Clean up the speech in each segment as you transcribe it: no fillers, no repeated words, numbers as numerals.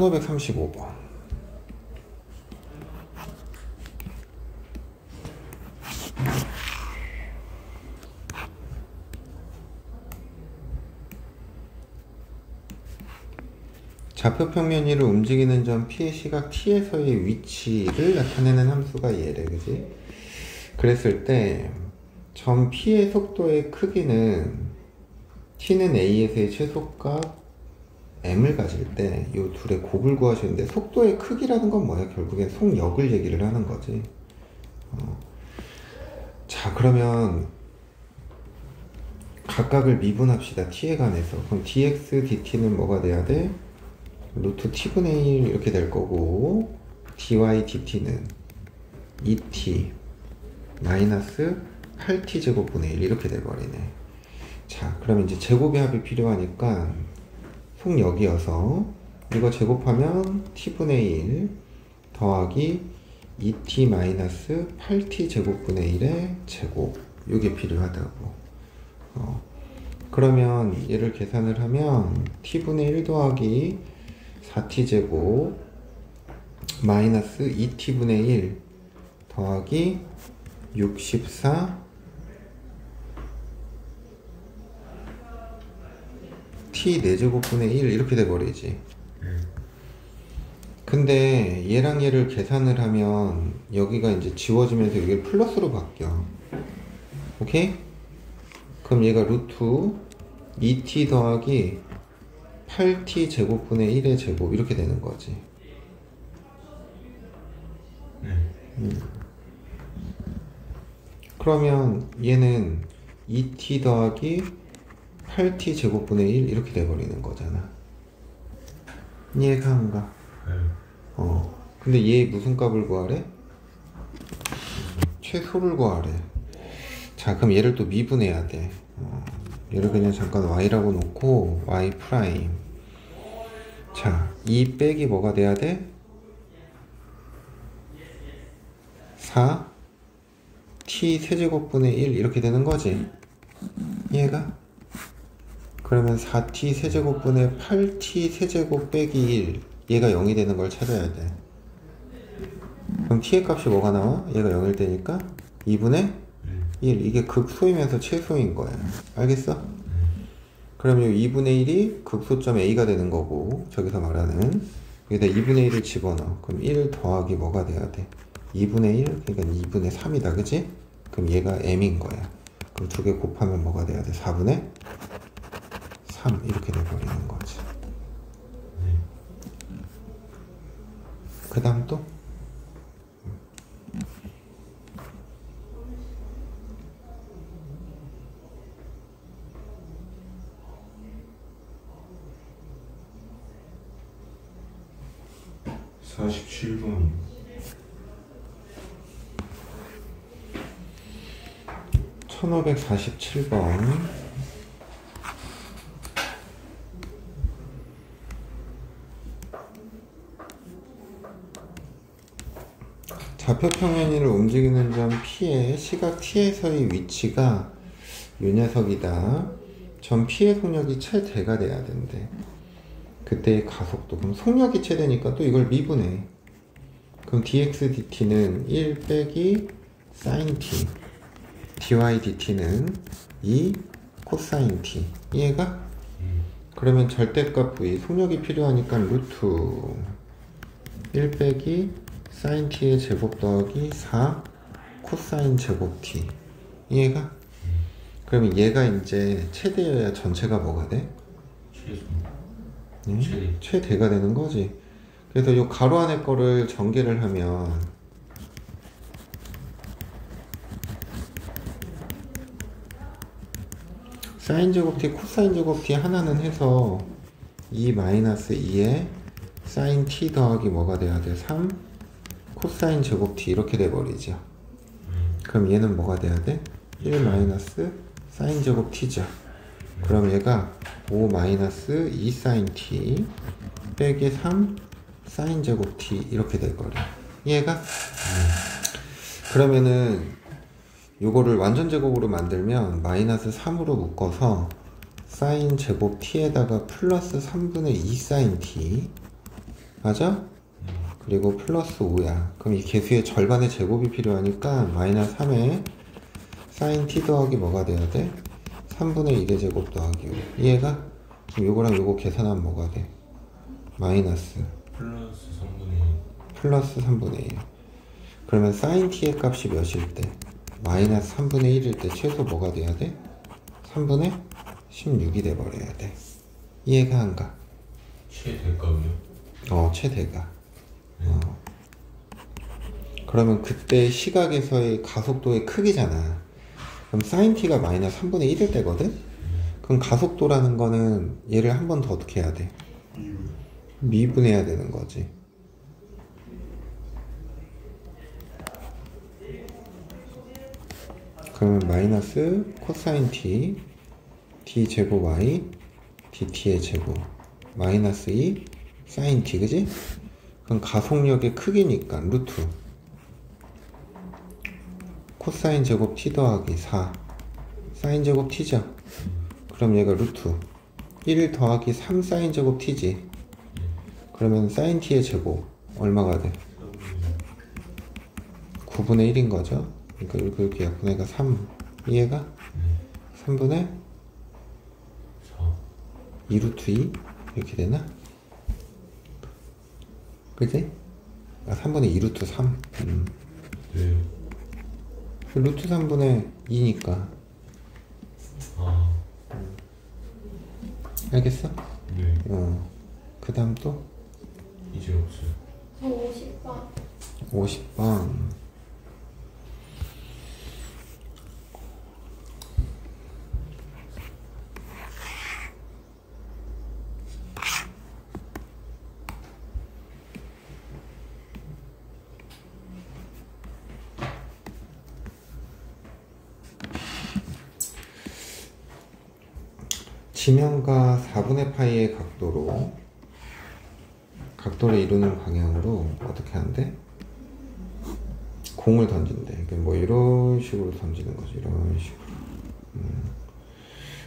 1535번. 좌표 평면 위를 움직이는 점 P의 시각 T에서의 위치를 나타내는 함수가 얘래, 그지? 그랬을 때 점 P의 속도의 크기는 T는 A에서의 최소값 M을 가질 때 이 둘의 곱을 구하시는데, 속도의 크기라는 건 뭐야? 결국엔 속력을 얘기를 하는 거지. 자, 그러면 각각을 미분합시다. T에 관해서. 그럼 dx, dt는 뭐가 돼야 돼? 루트 t분의 1 이렇게 될 거고, dy, dt는 2t 마이너스 8t 제곱분의 1 이렇게 돼버리네. 자, 그럼 이제 제곱의 합이 필요하니까 속력이어서 이거 제곱하면 t분의 1 더하기 2t 마이너스 8t 제곱분의 1의 제곱, 이게 필요하다고. 그러면 얘를 계산을 하면 t분의 1 더하기 4t 제곱 마이너스 2t분의 1 더하기 64 t 4제곱분의 1 이렇게 돼버리지. 근데 얘랑 얘를 계산을 하면 여기가 이제 지워지면서 여기 플러스로 바뀌어. 오케이? 그럼 얘가 루트 2t 더하기 8t 제곱분의 1의 제곱 이렇게 되는 거지. 그러면 얘는 2t 더하기 8t 제곱분의 1 이렇게 돼버리는 거잖아. 이해가 안 가? 근데 얘 무슨 값을 구하래? 최소를 구하래. 자, 그럼 얘를 또 미분해야 돼. 얘를 그냥 잠깐 y라고 놓고 y 프라임. 자, 2 빼기 뭐가 돼야 돼? 4 t 세제곱분의 1 이렇게 되는 거지. 얘가? 그러면 4t 세제곱분의 8t 세제곱 빼기 1, 얘가 0이 되는 걸 찾아야 돼. 그럼 t의 값이 뭐가 나와? 얘가 0일 때니까 2분의 1. 이게 극소이면서 최소인 거야. 알겠어? 그럼 이 2분의 1이 극소점 a가 되는 거고, 저기서 말하는 여기다 2분의 1을 집어넣어. 그럼 1 더하기 뭐가 돼야 돼? 2분의 1? 그러니까 2분의 3이다, 그치? 그럼 얘가 m인 거야. 그럼 두 개 곱하면 뭐가 돼야 돼? 4분의 3 이렇게 돼버리는 거지. 그 다음 또? 사 47번이요. 1547번. 좌표 평면위를 움직이는 점 P의 시각 T에서의 위치가 이 녀석이다. 점 P의 속력이 최대가 돼야 된대. 그때의 가속도. 그럼 속력이 최대니까 또 이걸 미분해. 그럼 dx dt는 1 빼기 sin t, dy dt는 2 코사인 t. 이해가? 그러면 절대값 v, 속력이 필요하니까 루트 1 빼기 sin t의 제곱 더하기 4 코사인 제곱 t. 이해가? 그러면 얘가 이제 최대여야 전체가 뭐가 돼? 최소. 최대가 되는 거지. 그래서 이 가로 안에 거를 전개를 하면 사인 제곱 t, 코사인 제곱 t 하나는 해서 2 마이너스 2에 사인 t 더하기 뭐가 돼야 돼? 3 코사인 제곱 t 이렇게 돼버리죠. 그럼 얘는 뭐가 돼야 돼? 1 마이너스 사인 제곱 t죠. 그럼 얘가 5 마이너스 2 사인 t 빼기 3 사인 제곱 t 이렇게 돼버려. 얘가? 그러면은 요거를 완전 제곱으로 만들면 마이너스 3으로 묶어서 사인 제곱 t에다가 플러스 3분의 2 사인 t 맞아? 그리고 플러스 5야. 그럼 이 개수의 절반의 제곱이 필요하니까 마이너스 3에 사인 t 더하기 뭐가 돼야 돼? 3분의 1의 제곱 더하기 5. 이해가? 그럼 요거랑 요거 계산하면 뭐가 돼? 마이너스 플러스 3분의 1. 플러스 3분의 1. 그러면 사인 t의 값이 몇일 때? 마이너스 3분의 1일 때 최소 뭐가 돼야 돼? 3분의 16이 돼버려야 돼. 이해가 안 가? 최대값이요? 최대가. 그러면 그때 시각에서의 가속도의 크기잖아. 그럼 사인 t가 마이너스 3분의 1일 때거든? 그럼 가속도라는 거는 얘를 한 번 더 어떻게 해야 돼? 미분해야 되는 거지. 그러면 마이너스 코사인 t t 제곱 y dt의 제곱 마이너스 2 사인 t, 그지? 그럼 가속력의 크기니까 루트 코사인 제곱 t 더하기 4 사인 제곱 t죠. 그럼 얘가 루트 1 더하기 3 사인 제곱 t지. 그러면 사인 t의 제곱 얼마가 돼? 9분의 1인 거죠. 그러니까 이렇게 약분해가 3. 이해가? 3분의 2루트 2 이렇게 되나? 그지? 3분의 2루트 3. 네. 루트 3분의 2니까. 알겠어? 네. 그 다음 또? 이제 없어요. 저 50번. 50번. 지면과 4분의 파이의 각도를 이루는 방향으로 어떻게 하는데? 공을 던진대. 그러니까 뭐 이런 식으로 던지는 거죠. 이런 식으로.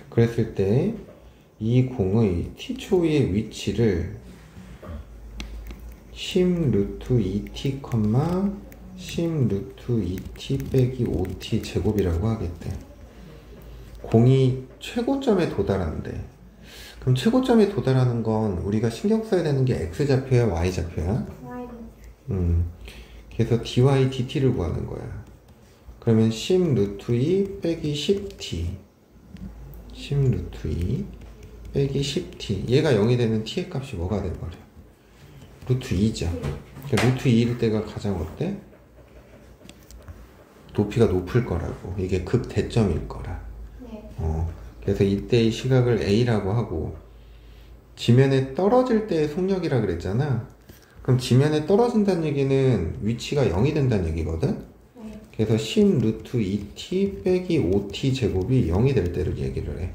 그랬을 때 이 공의 t초의 위치를 10 루트 2t, 10 루트 2t 빼기 5t 제곱이라고 하겠대. 공이 최고점에 도달하는데, 그럼 최고점에 도달하는 건 우리가 신경 써야 되는 게 x좌표야 y좌표야? 그래서 dy dt를 구하는 거야. 그러면 10 루트 2 빼기 10t 10 루트 2 빼기 10t 얘가 0이 되면 t의 값이 뭐가 돼버려? 루트 2죠. 그러니까 루트 2일 때가 가장 어때? 높이가 높을 거라고. 이게 극대점일 거라. 네. 그래서 이때의 시각을 A라고 하고, 지면에 떨어질 때의 속력이라 그랬잖아. 그럼 지면에 떨어진다는 얘기는 위치가 0이 된다는 얘기거든. 네. 그래서 10 루트 2t 빼기 5t 제곱이 0이 될 때를 얘기를 해.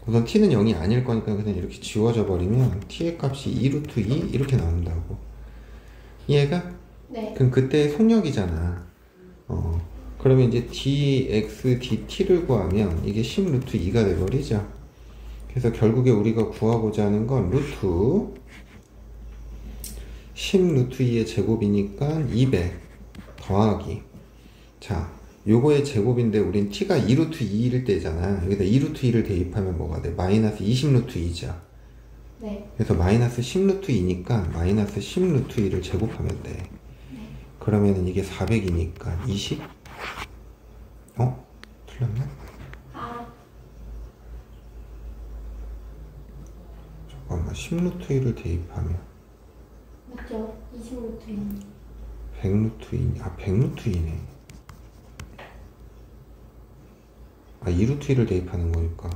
우선 t는 0이 아닐 거니까 그냥 이렇게 지워져 버리면 t의 값이 2 루트 2 이렇게 나온다고. 이해가? 네. 그럼 그때의 속력이잖아. 그러면 이제 dx dt를 구하면 이게 10 루트 2가 돼버리죠. 그래서 결국에 우리가 구하고자 하는 건 루트 10 루트 2의 제곱이니까 200 더하기, 자 요거의 제곱인데 우린 t가 2 루트 2일 때잖아. 여기다 2 루트 2를 대입하면 뭐가 돼? 마이너스 20 루트 2죠. 네. 그래서 마이너스 10 루트 2니까 마이너스 10 루트 2를 제곱하면 돼. 그러면은 이게 400이니까 20? 틀렸나? 잠깐만, 10 루트 2를 대입하면 맞죠? 20루트 100 루트 2, 100 루트 2네. 2 루트 2를 대입하는 거니까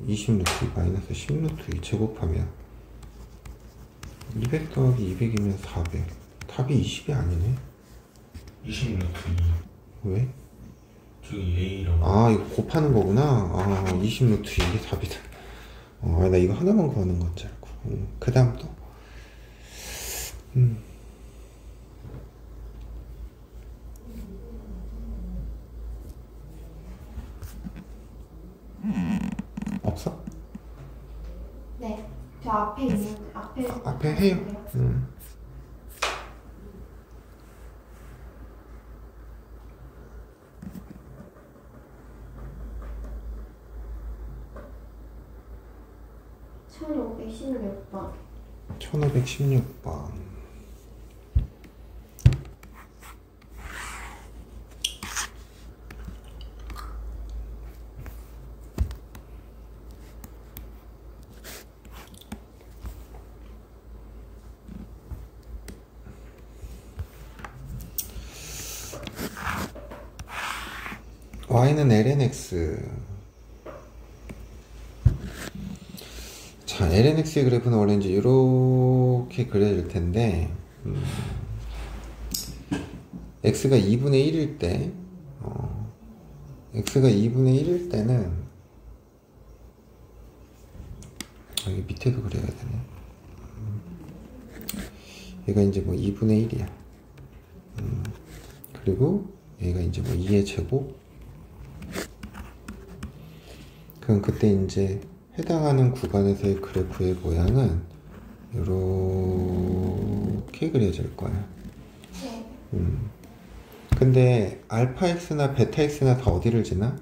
20 루트 2 마이너스 10 루트 2 제곱하면 200 더하기 200이면 400. 답이 20이 아니네. 20 루트 2. 왜? 저기 A랑. 이거 곱하는 거구나. 20 루트 2 이게 답이다. 나 이거 하나만 구하는 건 줄 알고. 그 다음 또. 없어? 네. 저 앞에 있는, 앞에. 앞에 해요. 1516번. y는 lnx. 자, lnx의 그래프는 원래 이제 이렇게 그려질 텐데, x가 2분의 1일 때, x가 2분의 1일 때는, 여기 밑에도 그려야 되네. 얘가 이제 뭐 2분의 1이야. 그리고 얘가 이제 뭐 2의 제곱. 그럼 그때 이제 해당하는 구간에서의 그래프의 모양은 이렇게 그려질 거야. 네. 근데 알파 x나 베타 x나 다 어디를 지나?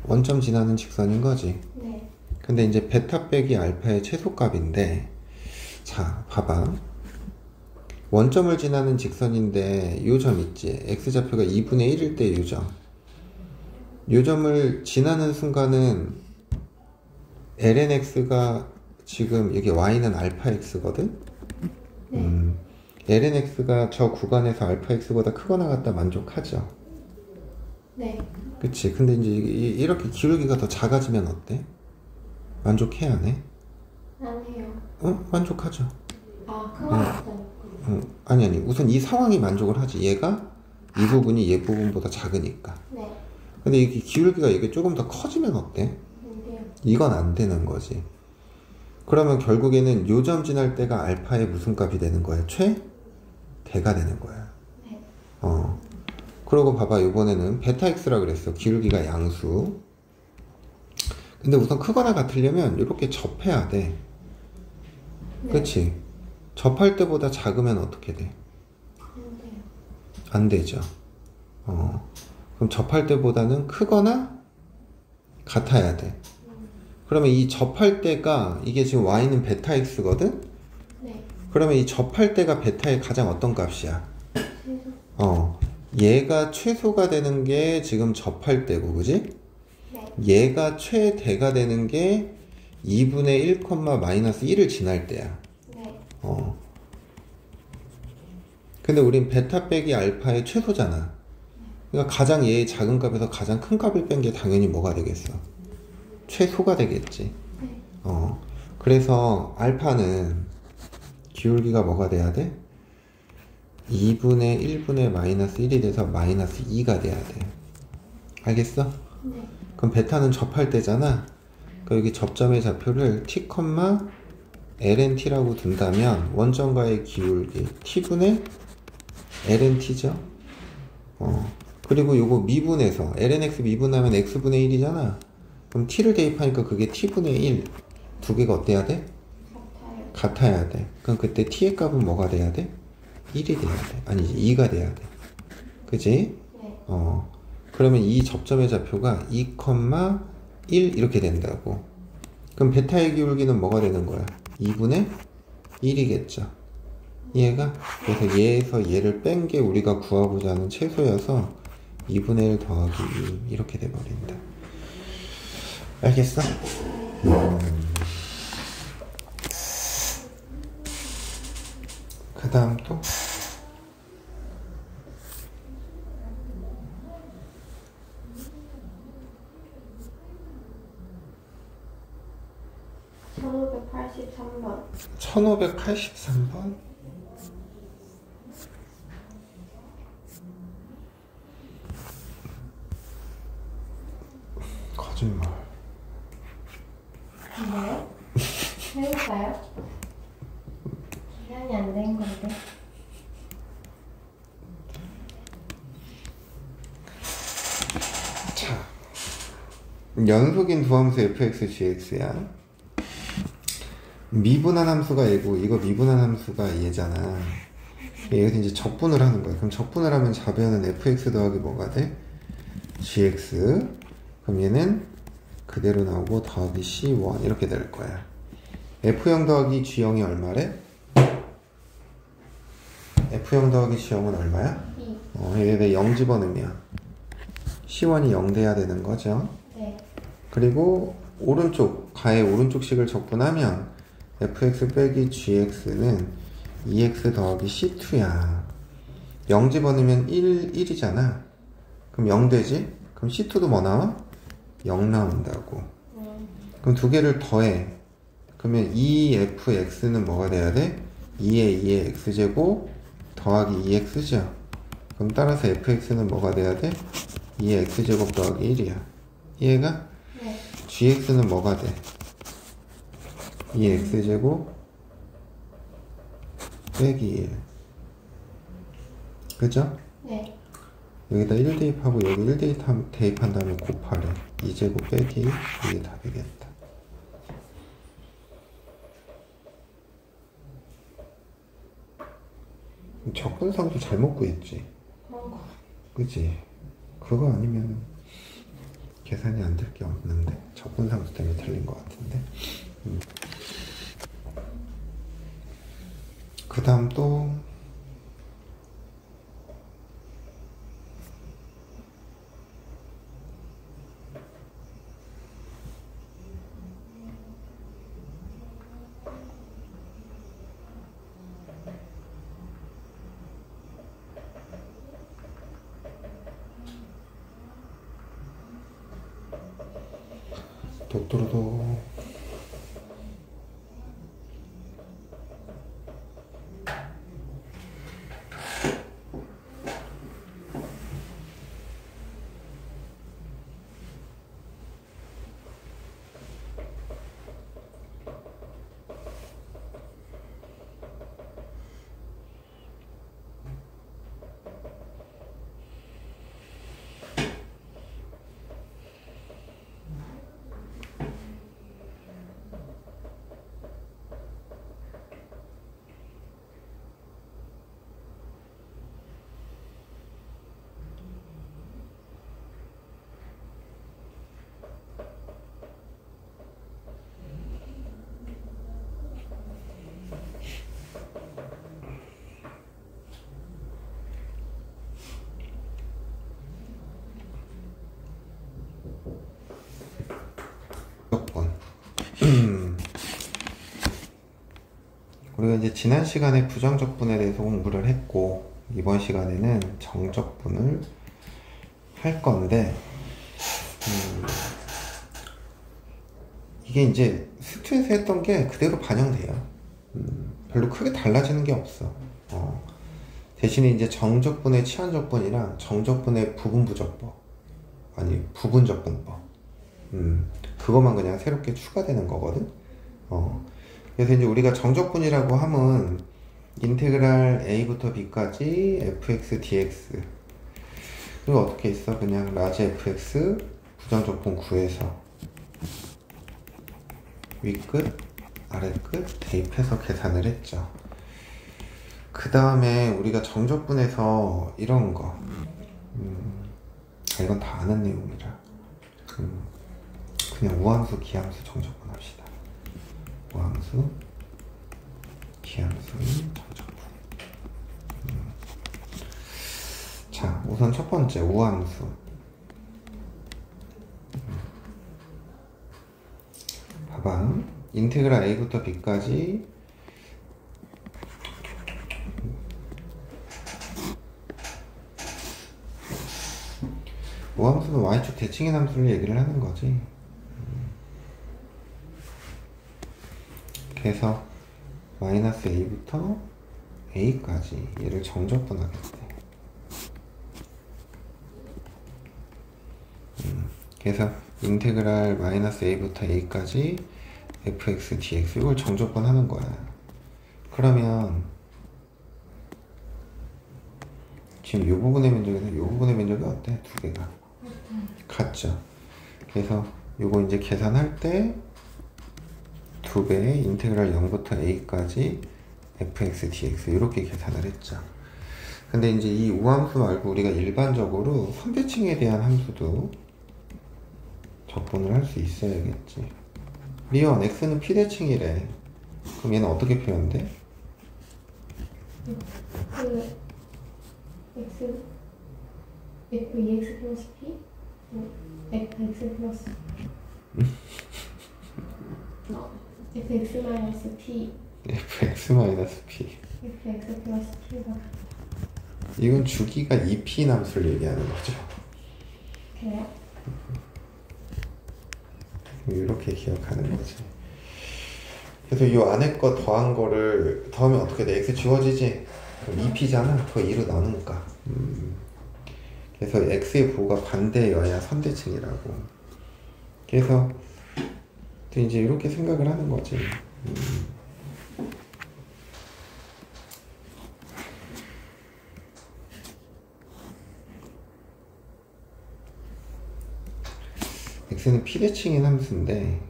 원점 지나는 직선인 거지. 네. 근데 이제 베타 빼기 알파의 최소값인데, 자, 봐봐. 원점을 지나는 직선인데 요 점 있지. x좌표가 2분의 1일 때 요 점. 요 점을 지나는 순간은 lnx가 지금 여기 y는 알파 x거든? 네. lnx가 저 구간에서 알파 x보다 크거나 같다 만족하죠? 네. 그치. 근데 이제 이렇게 기울기가 더 작아지면 어때? 만족해야 안 해? 아니요. 만족하죠. 아, 그거 없어요. 아니. 우선 이 상황이 만족을 하지. 얘가 이 부분이 얘 부분보다 작으니까. 네. 근데 이게 기울기가 이게 조금 더 커지면 어때? 안 돼요. 이건 안 되는 거지. 그러면 결국에는 요점 지날 때가 알파의 무슨 값이 되는 거야? 최대가 되는 거야. 네. 그러고 봐봐. 이번에는 베타 x라 그랬어. 기울기가 양수. 근데 우선 크거나 같으려면 이렇게 접해야 돼. 네. 그치? 접할 때보다 작으면 어떻게 돼? 안 돼요. 안 되죠. 그럼 접할 때보다는 크거나 같아야 돼. 그러면 이 접할 때가, 이게 지금 y는 베타 x거든? 네. 그러면 이 접할 때가 베타의 가장 어떤 값이야? 최소. 얘가 최소가 되는 게 지금 접할 때고, 그지? 네. 얘가 최대가 되는 게 2분의 1, 마이너스 1을 지날 때야. 네. 근데 우린 베타 빼기 알파의 최소잖아. 그러니까 가장 얘의 작은 값에서 가장 큰 값을 뺀 게 당연히 뭐가 되겠어? 최소가 되겠지. 네. 그래서 알파는 기울기가 뭐가 돼야 돼? 2분의 1분의 마이너스 1이 돼서 마이너스 2가 돼야 돼. 알겠어? 네. 그럼 베타는 접할 때잖아. 그러니까 여기 접점의 좌표를 t, lnt라고 둔다면 원점과의 기울기 t분의 lnt죠. 그리고 요거 미분해서 lnx 미분하면 x분의 1이잖아. 그럼 t를 대입하니까 그게 t분의 1. 두 개가 어때야 돼? 같아요. 같아야 돼. 그럼 그때 t의 값은 뭐가 돼야 돼? 1이 돼야 돼. 아니지, 2가 돼야 돼. 그지? 네. 그러면 이 접점의 좌표가 2, 1 이렇게 된다고. 그럼 베타의 기울기는 뭐가 되는 거야? 2분의 1이겠죠. 얘가? 그래서 얘에서 얘를 뺀 게 우리가 구하고자 하는 최소여서 2분의 1 더하기 2 이렇게 돼버린다. 알겠어? 그 다음 또? (1583번) 1583번? 거짓말. 뭐요? 해볼까요? 계산이 안 된 건데. 자, 연속인 두 함수 fx, gx야. 미분한 함수가 얘고 이거 미분한 함수가 얘잖아. 여기서 이제 적분을 하는 거야. 그럼 적분을 하면 좌변은 fx 더하기 뭐가 돼? gx. 그럼 얘는 그대로 나오고 더하기 c1 이렇게 될 거야. F형 더하기 G형이 얼마래? F형 더하기 G형은 얼마야? 2. 여기다 0 집어넣으면 C1이 0 돼야 되는 거죠. 네. 그리고 오른쪽 가의 오른쪽식을 적분하면 fx 빼기 gx는 2x 더하기 c2야. 0 집어넣으면 1이잖아. 그럼 0 되지? 그럼 c2도 뭐 나와? 0 나온다고. 그럼 두 개를 더해. 그러면 2fx는 뭐가 돼야 돼? 2의 2의 x제곱 더하기 2x죠. 그럼 따라서 fx는 뭐가 돼야 돼? 2의 x제곱 더하기 1이야. 이해가? 네. gx는 뭐가 돼? 2x제곱 빼기 1. 그죠? 네. 여기다 1 대입하고 여기 1 대입한 다음에 곱하래. 2제곱 빼기 1. 이게 다 되겠다. 적분상도 잘못 구했지. 그런 거. 그치? 그거 아니면 계산이 안 될 게 없는데 적분상수 때문에 틀린 것 같은데. 그 다음 또 도토로도 무조건 우리가 이제 지난 시간에 부정적분에 대해서 공부를 했고 이번 시간에는 정적분을 할 건데 이게 이제 수투에서 했던 게 그대로 반영돼요. 별로 크게 달라지는 게 없어. 대신에 이제 정적분의 치환적분이랑 정적분의 부분부적법 아니 부분적분법 그것만 그냥 새롭게 추가되는 거거든. 그래서 이제 우리가 정적분이라고 하면 인테그랄 a부터 b까지 fx dx 그리고 어떻게 있어? 그냥 라지 fx 부정적분 구해서 윗끝 아랫끝 대입해서 계산을 했죠. 그 다음에 우리가 정적분에서 이런 거 이건 다 아는 내용이라 그냥 우함수 기함수 정적분 합시다. 우함수 기함수의 정적분. 자, 우선 첫 번째 우함수. 봐봐. 인테그랄 a부터 b까지 우함수는 y축 대칭의 함수를 얘기를 하는 거지. 그래서 마이너스 a부터 a까지 얘를 정적분하겠대. 그래서 인테그랄 마이너스 a부터 a까지 fx dx 이걸 정적분하는 거야. 그러면 지금 이 부분의 면적이나 이 부분의 면적이 어때? 두 개가 같죠. 그래서 요거 이제 계산할 때 두 배의 인테그랄 0부터 a까지 fx dx 이렇게 계산을 했죠. 근데 이제 이 우함수 말고 우리가 일반적으로 선대칭에 대한 함수도 적분을 할 수 있어야겠지. 미원 x는 p대칭이래. 그럼 얘는 어떻게 표현돼? 그 fx 플러스 p fx 플러스 fx 마이너스 p fx 마이너스 p. fx 플러스 p가 이건 주기가 2p 함수를 얘기하는 거죠. 그래요? 이렇게 기억하는 거지. 그래서 이 안에 거 더한 거를 더하면 어떻게 돼? x 지워지지? 그럼 2p잖아. 그거 2로 나누니까. 그래서 x의 부호가 반대여야 선대칭이라고. 그래서 또 이제 이렇게 생각을 하는 거지. x는 p대칭인 함수인데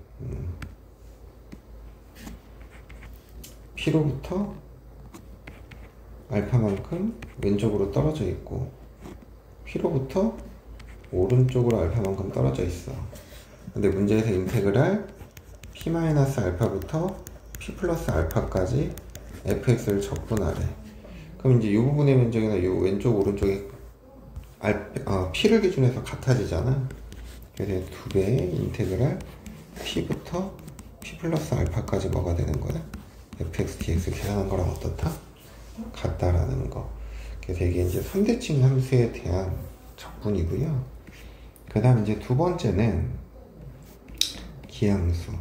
p로부터 알파만큼 왼쪽으로 떨어져 있고 p로부터 오른쪽으로 알파만큼 떨어져 있어. 근데 문제에서 인테그랄 p-알파부터 p 플러스 알파까지 fx를 적분하래. 그럼 이제 이 부분의 면적이나 이 왼쪽 오른쪽이 p를 기준해서 같아지잖아. 그래서 두 배의 인테그랄 p부터 p 플러스 알파까지 뭐가 되는 거야? fx, dx 계산한 거랑 어떻다? 같다라는 거. 그래서 이게 이제 선대칭 함수에 대한 적분이고요. 그 다음 이제 두 번째는 기함수.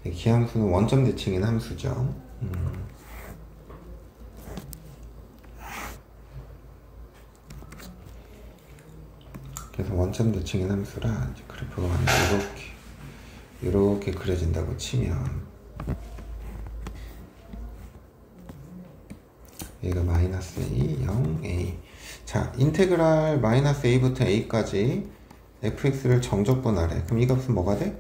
기함수는 원점 대칭인 함수죠. 그래서 원점 대칭인 함수라 이제 그래프가 이렇게 그려진다고 치면 얘가 마이너스 a, 0, a. 자, 인테그랄 마이너스 a부터 a까지 fx를 정적분하래. 그럼 이 값은 뭐가 돼?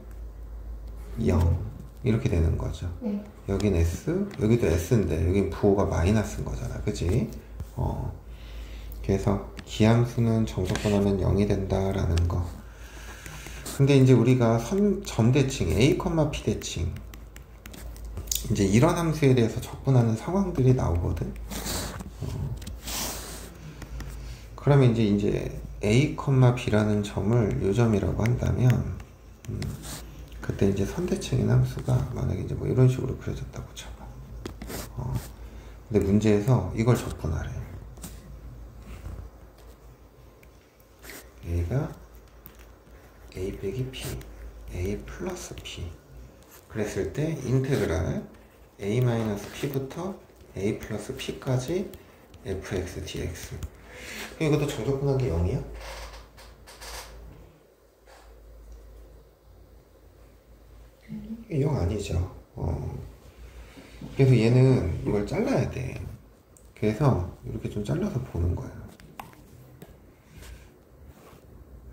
0. 이렇게 되는 거죠. 네. 여긴 s, 여기도 s인데 여긴 부호가 마이너스인 거잖아. 그치? 그래서 기함수는 정적분하면 0이 된다라는 거. 근데 이제 우리가 점대칭, a, p 대칭 이제 이런 함수에 대해서 적분하는 상황들이 나오거든. 그러면 이제 a, b라는 점을 요점이라고 한다면 그때 이제 선대칭인 함수가 만약에 이제 뭐 이런 식으로 그려졌다고 쳐봐. 근데 문제에서 이걸 적분하래. 얘가 a 빼기 p, a 플러스 p. 그랬을 때 인테그랄 a 마이너스 p부터 a 플러스 p까지 fx dx. 이것도 정적분한 게 0이야? 이게 0 아니죠. 그래서 얘는 이걸 잘라야 돼. 그래서 이렇게 좀 잘라서 보는 거야.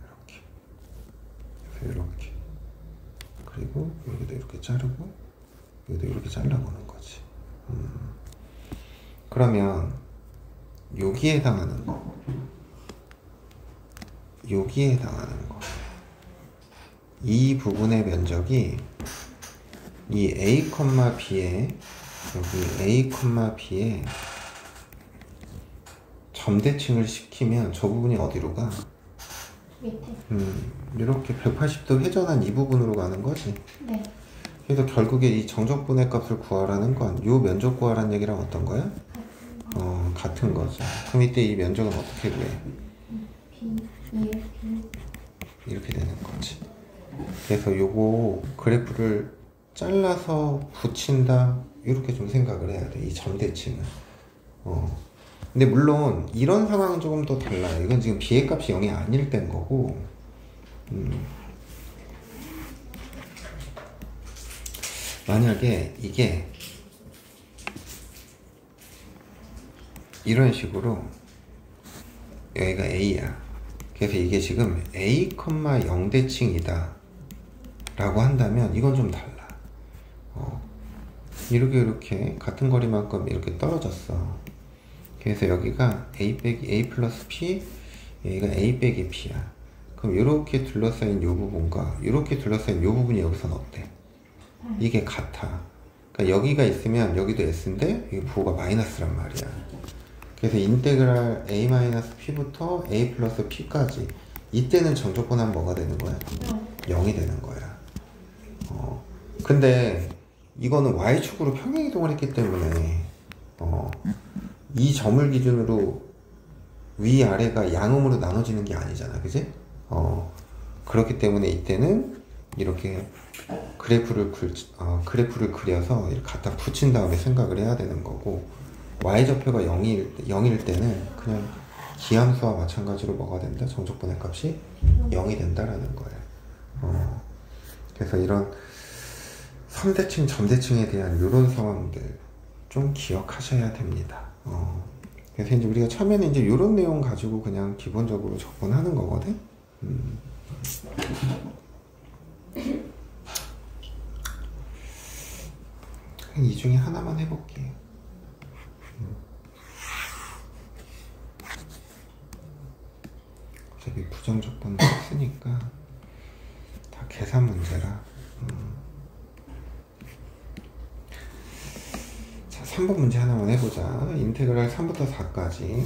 이렇게. 그래서 이렇게. 그리고 여기도 이렇게 자르고 여기도 이렇게 잘라보는 거지. 그러면 여기에 해당하는 거, 여기에 해당하는 거, 이 부분의 면적이 이 a, b에 여기 a, b에 점대칭을 시키면 저 부분이 어디로 가? 밑에. 이렇게 180도 회전한 이 부분으로 가는 거지. 네. 그래서 결국에 이 정적분의 값을 구하라는 건 요 면적 구하라는 얘기랑 어떤 거야? 같은 거죠. 그럼 이때 이 면적은 어떻게 구해? p, 2f, 이렇게 되는 거지. 그래서 요거 그래프를 잘라서 붙인다 이렇게 좀 생각을 해야 돼. 이 점대칭은. 근데 물론 이런 상황은 조금 더 달라요. 이건 지금 b의 값이 0이 아닐 땐 거고 만약에 이게 이런 식으로 여기가 a야. 그래서 이게 지금 a, 0대칭이다 라고 한다면 이건 좀 달라. 이렇게 같은 거리만큼 이렇게 떨어졌어. 그래서 여기가 a 플러스 p, 여기가 a 빼기 p야. 그럼 이렇게 둘러싸인 이 부분과 이렇게 둘러싸인 이 부분이 여기서는 어때? 이게 같아. 그러니까 여기가 있으면 여기도 s인데 여기 부호가 마이너스란 말이야. 그래서 인테그랄 a-p부터 a 플러스 p까지 이때는 정적분하면 뭐가 되는 거야? 0이 되는 거야. 근데 이거는 y축으로 평행이동을 했기 때문에 이 점을 기준으로 위아래가 양음으로 나눠지는 게 아니잖아, 그지? 그렇기 때문에 이때는 이렇게 그래프를 그려서 이렇게 갖다 붙인 다음에 생각을 해야 되는 거고, y좌표가 0일 때는 그냥 기함수와 마찬가지로 뭐가 된다? 정적분의 값이 0이 된다라는 거예요. 그래서 이런 선대칭, 점대칭에 대한 이런 상황들 좀 기억하셔야 됩니다. 그래서 이제 우리가 처음에는 이제 이런 내용 가지고 그냥 기본적으로 접근하는 거거든. 이 중에 하나만 해볼게요. 어차피 부정적분도 쓰니까 다 계산 문제라. 자, 3번 문제 하나만 해보자. 인테그랄 3부터 4까지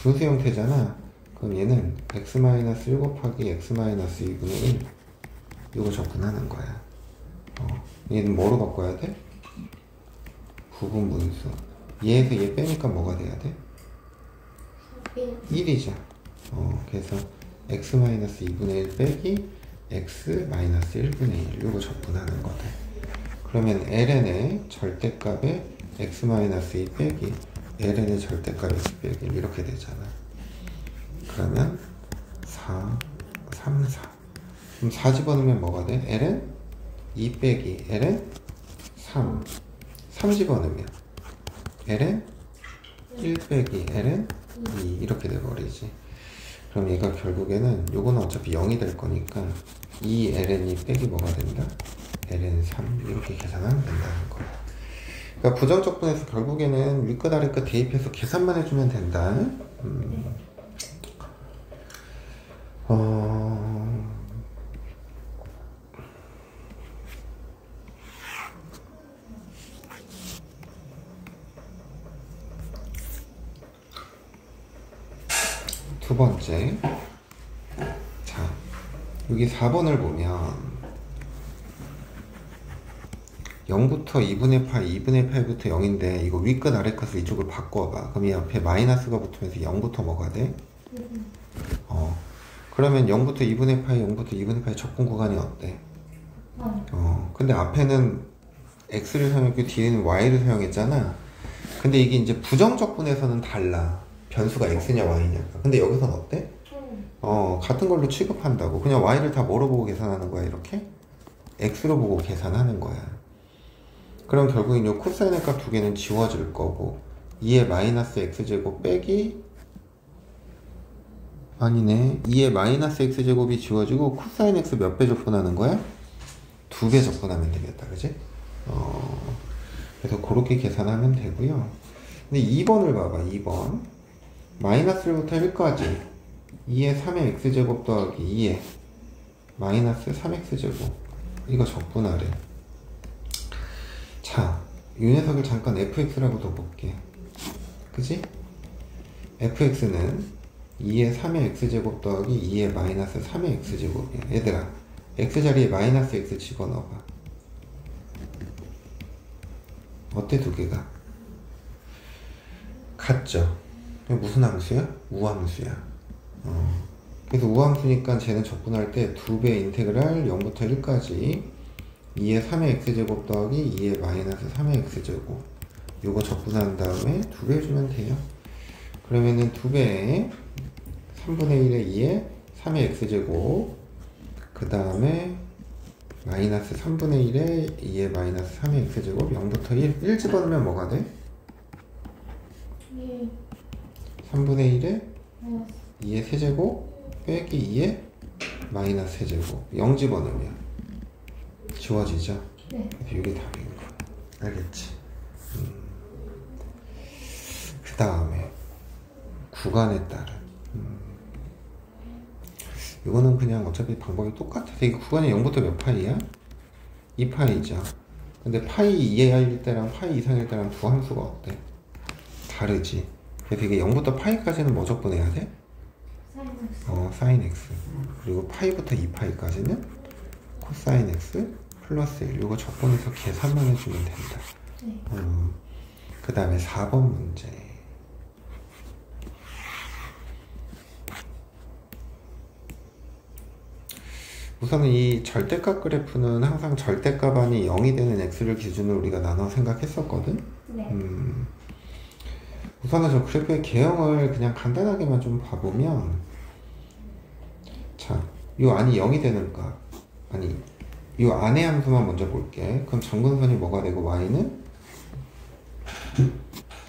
분수 형태잖아. 그럼 얘는 x-1 곱하기 x-2분의 1 이거 접근하는 거야. 얘는 뭐로 바꿔야 돼? 부분 분수. 얘에서 얘 빼니까 뭐가 돼야 돼? 1이죠. 그래서 x-2분의 1 빼기 x-1분의 1 이거 접근하는 거다. 그러면 ln의 절대값에 x-2 빼기 ln의 절대값 x 빼기 1 이렇게 되잖아. 그러면 4, 3, 4. 그럼 4 집어넣으면 뭐가 돼? ln 2 빼기 ln 3. 3 집어넣으면 ln 1 빼기 ln 2 이렇게 돼버리지. 그럼 얘가 결국에는 요거는 어차피 0이 될 거니까 2 ln 2 빼기 뭐가 된다? ln 3 이렇게 계산하면 된다는 거야. 그러니까 부정적분에서 결국에는 윗끝 아래끝 대입해서 계산만 해주면 된다. 두 번째. 자, 여기 4번을 보면 0부터 2분의 파이, 2분의 파이부터 0인데 이거 윗끝 아래끝을 이쪽을 바꿔봐. 그럼 이 앞에 마이너스가 붙으면서 0부터 뭐가 돼? 그러면 0부터 2분의 파이, 0부터 2분의 파이 접근 구간이 어때? 근데 앞에는 x를 사용했고 뒤에는 y를 사용했잖아. 근데 이게 이제 부정적분에서는 달라. 변수가 x냐 y냐. 근데 여기서는 어때? 같은 걸로 취급한다고. 그냥 y를 다 뭐로 보고 계산하는 거야, 이렇게? x로 보고 계산하는 거야. 그럼 결국엔 요 코사인의 값 두 개는 지워질 거고 2의 마이너스 x제곱 빼기 아니네 2의 마이너스 x제곱이 지워지고 코사인 x 몇 배 접근하는 거야? 2배 접근하면 되겠다, 그지? 그래서 그렇게 계산하면 되고요. 근데 2번을 봐봐. 2번 마이너스 1부터 1까지 2의 3의 x제곱 더하기 2의 마이너스 3x제곱 이거 적분하래. 자, 이 녀석을 잠깐 fx라고 둬볼게. 그지? fx는 2의 3의 x제곱 더하기 2의 마이너스 3의 x제곱이야. 얘들아, x자리에 마이너스 x 집어넣어봐. 어때, 두 개가? 같죠? 무슨 함수야? 우함수야. 그래서 우함수니까 쟤는 접근할 때 2배 인테그랄 0부터 1까지 2의 3의 x제곱 더하기 2의 마이너스 3의 x제곱 요거 접근한 다음에 2배 해주면 돼요. 그러면은 2배에 3분의 1의 2의 3의 x제곱 그 다음에 마이너스 3분의 1의 2의 마이너스 3의 x제곱 0부터 1 집어넣으면 뭐가 돼? 3분의 1의 2의 세제곱 빼기 2의 마이너스 세제곱 0 집어넣으면 지워지죠? 네. 그래서 이게 답인 거야. 알겠지? 그 다음에 구간에 따른 이거는 그냥 어차피 방법이 똑같아서 이 구간이 0부터 몇 파이야? 2파이죠. 근데 파이 이하일 때랑 파이 이상일 때랑 두 함수가 어때? 다르지. 그래서 이게 0부터 파이까지는 뭐 적분해야 돼? 사인엑스. 사인 x. 그리고 파이부터 2파이까지는 코사인 x 플러스 1. 이거 적분해서 계산만 해주면 된다. 네. 그 다음에 4번 문제. 우선은 이 절대값 그래프는 항상 절대값 안이 0이 되는 x를 기준으로 우리가 나눠 생각했었거든. 네. 우선은 저 그래프의 개형을 그냥 간단하게만 좀 봐보면, 자, 이 안이 0이 되는 값, 아니, 이 안의 함수만 먼저 볼게. 그럼 정근선이 뭐가 되고 y는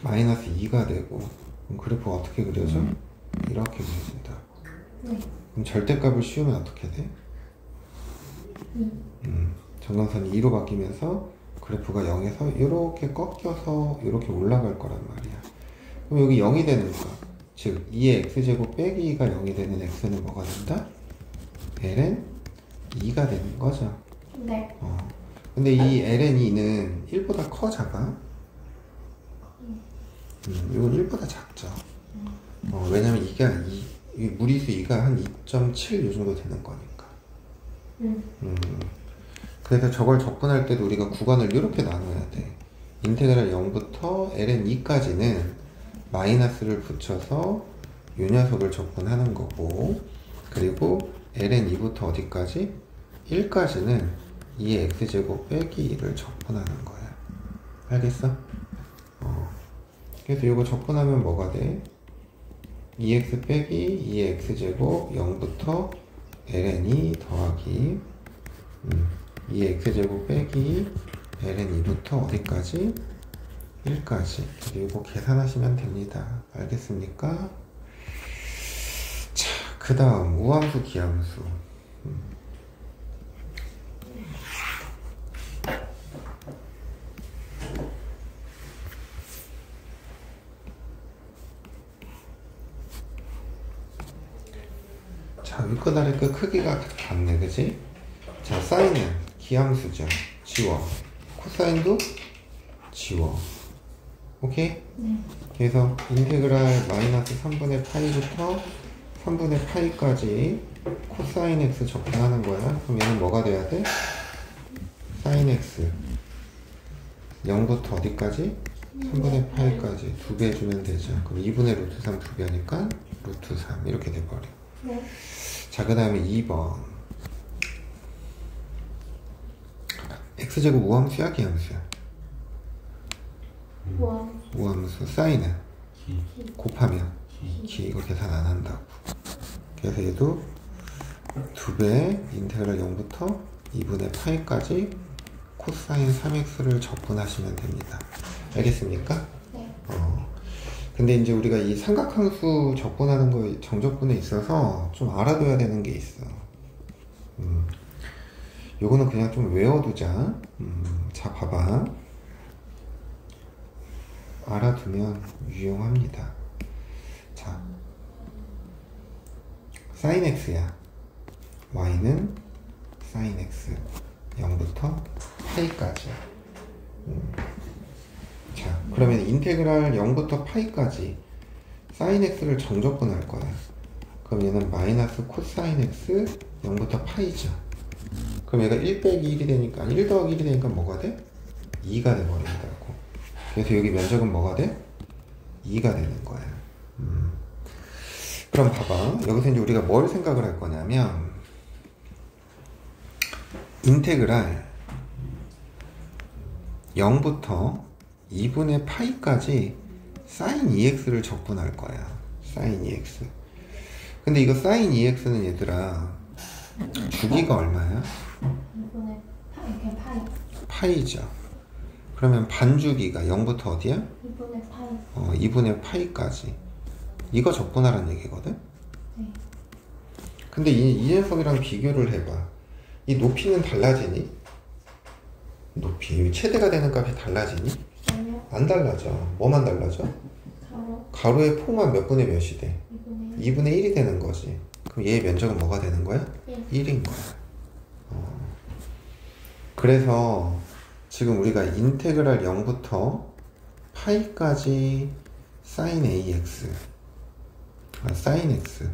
마이너스 2가 되고, 그럼 그래프가 어떻게 그려져? 이렇게 그려진다. 네. 그럼 절대값을 씌우면 어떻게 돼? 2. 정근선이 2로 바뀌면서 그래프가 0에서 이렇게 꺾여서 이렇게 올라갈 거란 말이야. 그럼 여기 0이 되는 거, 즉 2의 x제곱 빼기 2가 0이 되는 x는 뭐가 된다? ln 2가 되는 거죠. 네. 근데 이 ln 2는 1보다 커, 작아? 이건 1보다 작죠. 왜냐면 이게 이 무리수 2가 한 2.7 요 정도 되는 거니까. 그래서 저걸 적분할 때도 우리가 구간을 이렇게 나눠야 돼. 인테그랄 0부터 ln 2까지는 마이너스를 붙여서 요 녀석을 적분하는 거고, 그리고 ln 2부터 어디까지? 1까지는 2의 x제곱 빼기 2를 적분하는 거야. 알겠어? 그래서 이거 적분하면 뭐가 돼? 2x 빼기 2의 x제곱 0부터 ln 2 더하기 2의 x제곱 빼기 ln 2부터 어디까지? 1까지. 그리고 계산하시면 됩니다. 알겠습니까? 자, 그 다음 우함수 기함수. 자, 윗끝 아래끝 크기가 같네, 그지? 자, 사인은 기함수죠. 지워. 코사인도 지워. 오케이? 네. 그래서 인테그랄 마이너스 3분의 파이부터 3분의 파이까지 코사인 x 적분하는 거야. 그럼 얘는 뭐가 돼야 돼? 사인 x 0부터 어디까지? 3분의 파이까지 2배 해주면 되죠. 그럼 2분의 루트 3 2배니까 루트 3 이렇게 돼버려. 네. 자, 그 다음에 2번 x제곱 우함수야 기함수야? 우함수. 사인은 곱하면 기. 이거 계산 안 한다고. 그래서 얘도 2배 인테그랄 0부터 2분의 파이까지 코사인 3x를 적분하시면 됩니다. 알겠습니까? 네. 근데 이제 우리가 이 삼각함수 적분하는 거 정적분에 있어서 좀 알아둬야 되는 게 있어. 요거는 그냥 좀 외워두자. 자, 봐봐. 알아두면 유용합니다. 자, sin x야. y는 sin x 0부터 파이까지야. 자, 그러면 인테그랄 0부터 파이까지 sin x를 정적분할 거야. 그럼 얘는 마이너스 코사인 x 0부터 파이죠. 그럼 얘가 1 빼기 1이 되니까, 1 더하기 1이 되니까 뭐가 돼? 2가 돼버린다고. 그래서 여기 면적은 뭐가 돼? 2가 되는 거야. 그럼 봐봐. 여기서 이제 우리가 뭘 생각을 할 거냐면, 인테그랄 0부터 2분의 파이까지 sin 2x를 적분할 거야. sin 2x. 근데 이거 sin 2x는 얘들아, 주기가 얼마야? 2분의 파이. 이렇게 파이. 파이죠. 그러면 반주기가 0부터 어디야? 2분의 파이. 2분의 파이까지. 이거 적분하라는 얘기거든? 네. 근데 이 녀석이랑 비교를 해봐. 이 높이는 달라지니? 높이. 최대가 되는 값이 달라지니? 아니요. 안 달라져. 뭐만 달라져? 가로. 가로의 폭만 몇 분의 몇이 돼? 2분의 1. 2분의 1이 되는 거지. 그럼 얘의 면적은 뭐가 되는 거야? 1. 1인 거야. 그래서 지금 우리가 인테그랄 0부터 파이까지 sin ax sin x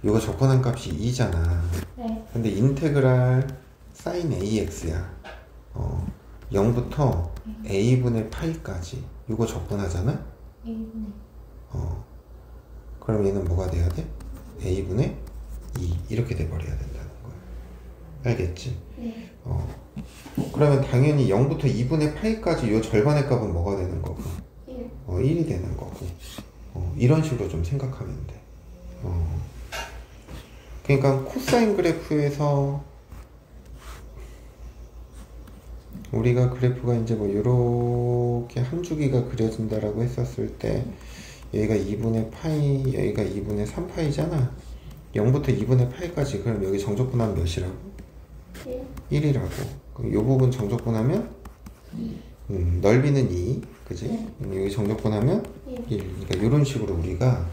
이거 접근한 값이 2잖아. 네. 근데 인테그랄 sin ax야. 0부터 a분의 파이까지 이거 접근하잖아. A분의 그럼 얘는 뭐가 돼야 돼? a분의 2 이렇게 돼버려야 된다는 거야. 알겠지? 네. 그러면 당연히 0부터 2분의 파이까지 요 절반의 값은 뭐가 되는 거고? 1. 1이 되는 거고. 이런 식으로 좀 생각하면 돼. 그러니까 코사인 그래프에서 우리가 그래프가 이제 뭐 요렇게 한 주기가 그려진다라고 했었을 때 여기가 2분의 파이, 여기가 2분의 3파이잖아. 0부터 2분의 파이까지. 그럼 여기 정적분하면 몇이라고? 1. 1이라고. 그럼 요 부분 정적분하면 2. 넓이는 2, 그지? 여기 정적분하면 1. 그러니까 이런 식으로 우리가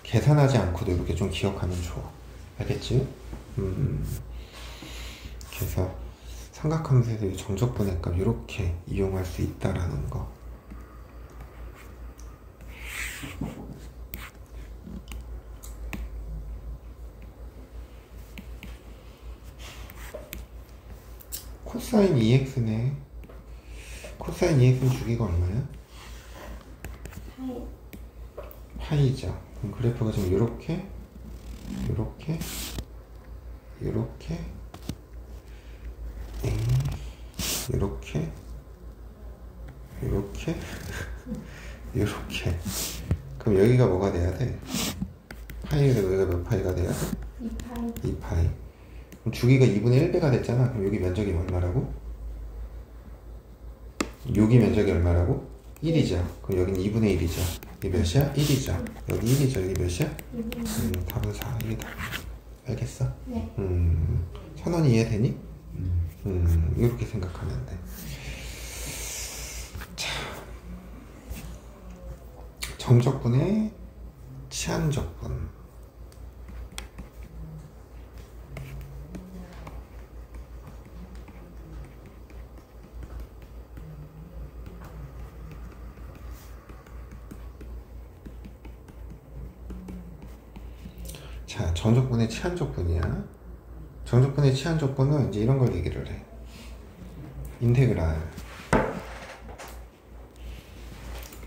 계산하지 않고도 이렇게 좀 기억하면 좋아. 알겠지? 그래서 삼각함수에서 이 정적분의 값 이렇게 이용할 수 있다라는 거. 코사인 2x네. 코사인 2x는 주기가 얼마야? 파이. 파이죠. 그럼 그래프가 지금 요렇게 요렇게 요렇게 요렇게 요렇게 요렇게. 그럼 여기가 뭐가 돼야 돼? 파이가 여기가 몇 파이가 돼야 돼? 2파이. 2파이. 그럼 주기가 2분의 1배가 됐잖아. 그럼 여기 면적이 얼마라고? 여기 면적이 얼마라고? 1이죠. 그럼 여기는 2분의 1이죠. 이게 몇이야? 1이죠. 여기 1이죠. 여기 몇이야? 2분의 답은 4. 이게 답. 알겠어? 네. 선언이 이해되니? 이렇게 생각하면 돼. 자, 정적분의 치안적분. 자, 정적분의 치안적분이야. 정적분의 치안적분은 이제 이런 걸 얘기를 해. 인테그랄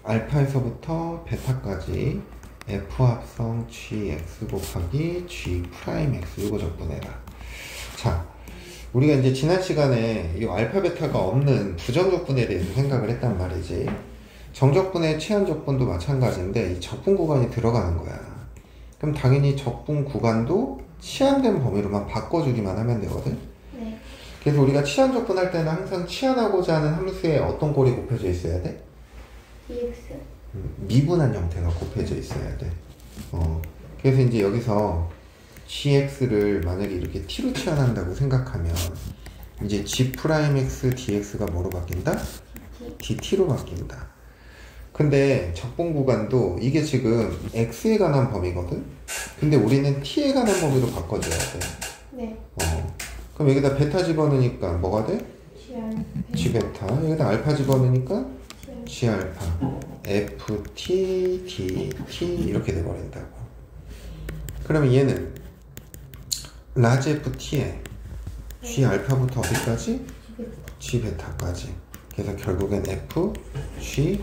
알파에서부터 베타까지 f 합성 gx 곱하기 g 프라임 x 이거 적분해라. 자, 우리가 이제 지난 시간에 이 알파 베타가 없는 부정적분에 대해서 생각을 했단 말이지. 정적분의 치안적분도 마찬가지인데 이 적분 구간이 들어가는 거야. 그럼 당연히 적분 구간도 치안된 범위로만 바꿔주기만 하면 되거든. 네. 그래서 우리가 치안 적분할 때는 항상 치안하고자 하는 함수에 어떤 꼴이 곱해져 있어야 돼? dx. 미분한 형태가 곱해져 있어야 돼. 그래서 이제 여기서 gx를 만약에 이렇게 t로 치환한다고 생각하면 이제 g'(x) dx가 뭐로 바뀐다? dt로 바뀐다. 근데 적분 구간도 이게 지금 x에 관한 범위거든? 근데 우리는 t에 관한 범위로 바꿔줘야 돼. 네. 그럼 여기다 베타 집어넣으니까 뭐가 돼? g 베타. 여기다 알파 집어넣으니까 g 알파. ft dt 이렇게 돼버린다고. 그러면 얘는 라지 ft에 g 알파부터 어디까지? g 베타까지. 그래서 결국엔 f g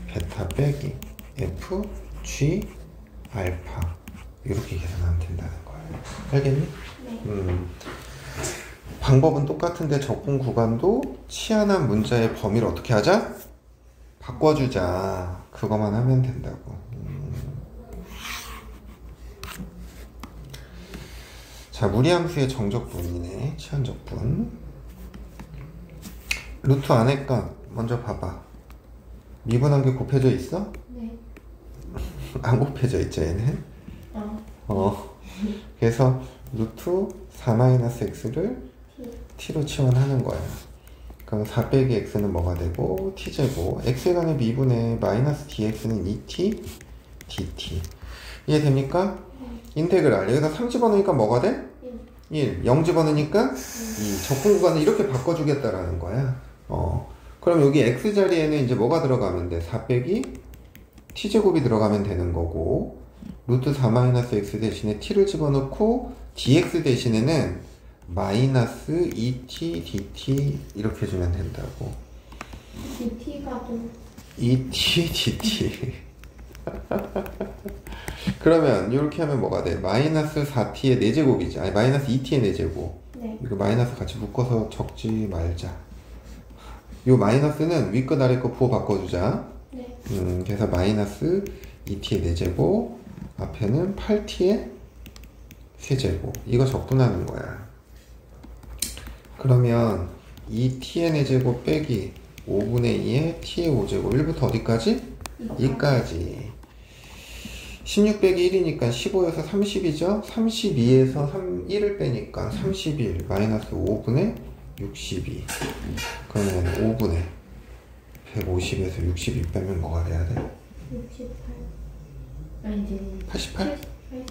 베타 빼기 f g 알파 이렇게 계산하면 된다는 거예요. 알겠니? 네. 방법은 똑같은데 적분 구간도 치안한 문자의 범위를 어떻게 하자? 바꿔주자. 그거만 하면 된다고. 자, 무리함수의 정적분이네. 치안적분. 루트 안에 값 먼저 봐봐. 미분한 게 곱해져 있어? 네. 안 곱해져 있죠, 얘는? 그래서 루트 4-x를 t로 치환하는 거야. 그럼 4 빼기 x는 뭐가 되고 t제곱. x에 관해 미분의 마이너스 dx는 2t dt. 이해됩니까? 인테그랄. 여기다 3 집어넣으니까 뭐가 돼? 1. 0 집어넣으니까 2. 적분 구간을 이렇게 바꿔주겠다라는 거야. 그럼 여기 x 자리에는 이제 뭐가 들어가면 돼? 4 빼기 t제곱이 들어가면 되는 거고, 루트 4-x 대신에 t를 집어넣고 dx 대신에는 마이너스 2t dt 이렇게 해주면 된다고. dt가 좀 2t dt 그러면 이렇게 하면 뭐가 돼? 마이너스 4t의 4제곱이지. 아니 마이너스 2t의 4제곱. 네. 이거 마이너스 같이 묶어서 적지 말자. 요 마이너스는 윗거 아래 거 부호 바꿔주자. 네. 그래서 마이너스 2t의 4제곱 앞에는 8t의 3제곱 이거 적분하는 거야. 그러면 2t의 4제곱 빼기 5분의 2의 t의 5제곱 1부터 어디까지? 2까지. 16 빼기 1이니까 15에서 30이죠? 32에서 1을 빼니까 31 마이너스 5분의 62. 그러면 5분의 150에서 62 빼면 뭐가 돼야 돼? 68 아니지 88? 88.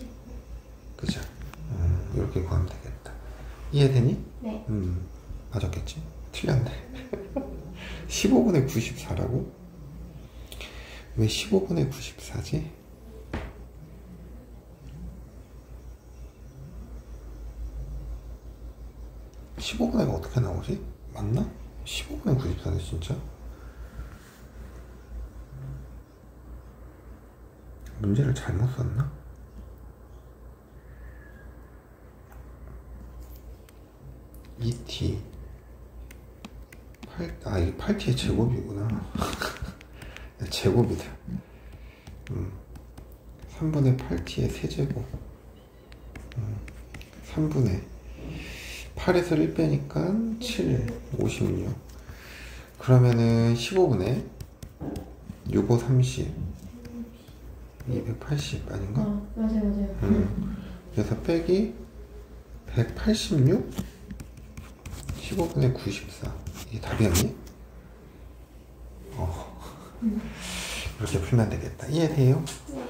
그죠? 이렇게 구하면 되겠다. 이해되니? 네. 맞았겠지? 틀렸네. 15분의 94라고? 왜 15분의 94지? 15분의가 어떻게 나오지? 맞나? 15분의 94네 진짜? 문제를 잘못 썼나? 이게 8t의 제곱이구나. 제곱이다. 3분의 8t의 세제곱. 3분의 8에서 1 빼니까 7, 56. 그러면은 15분의 6, 5, 30. 280 아닌가? 맞아요. 그래서 빼기 186? 15분의 94. 이게 답이었니? 이렇게 풀면 되겠다. 이해돼요? 네.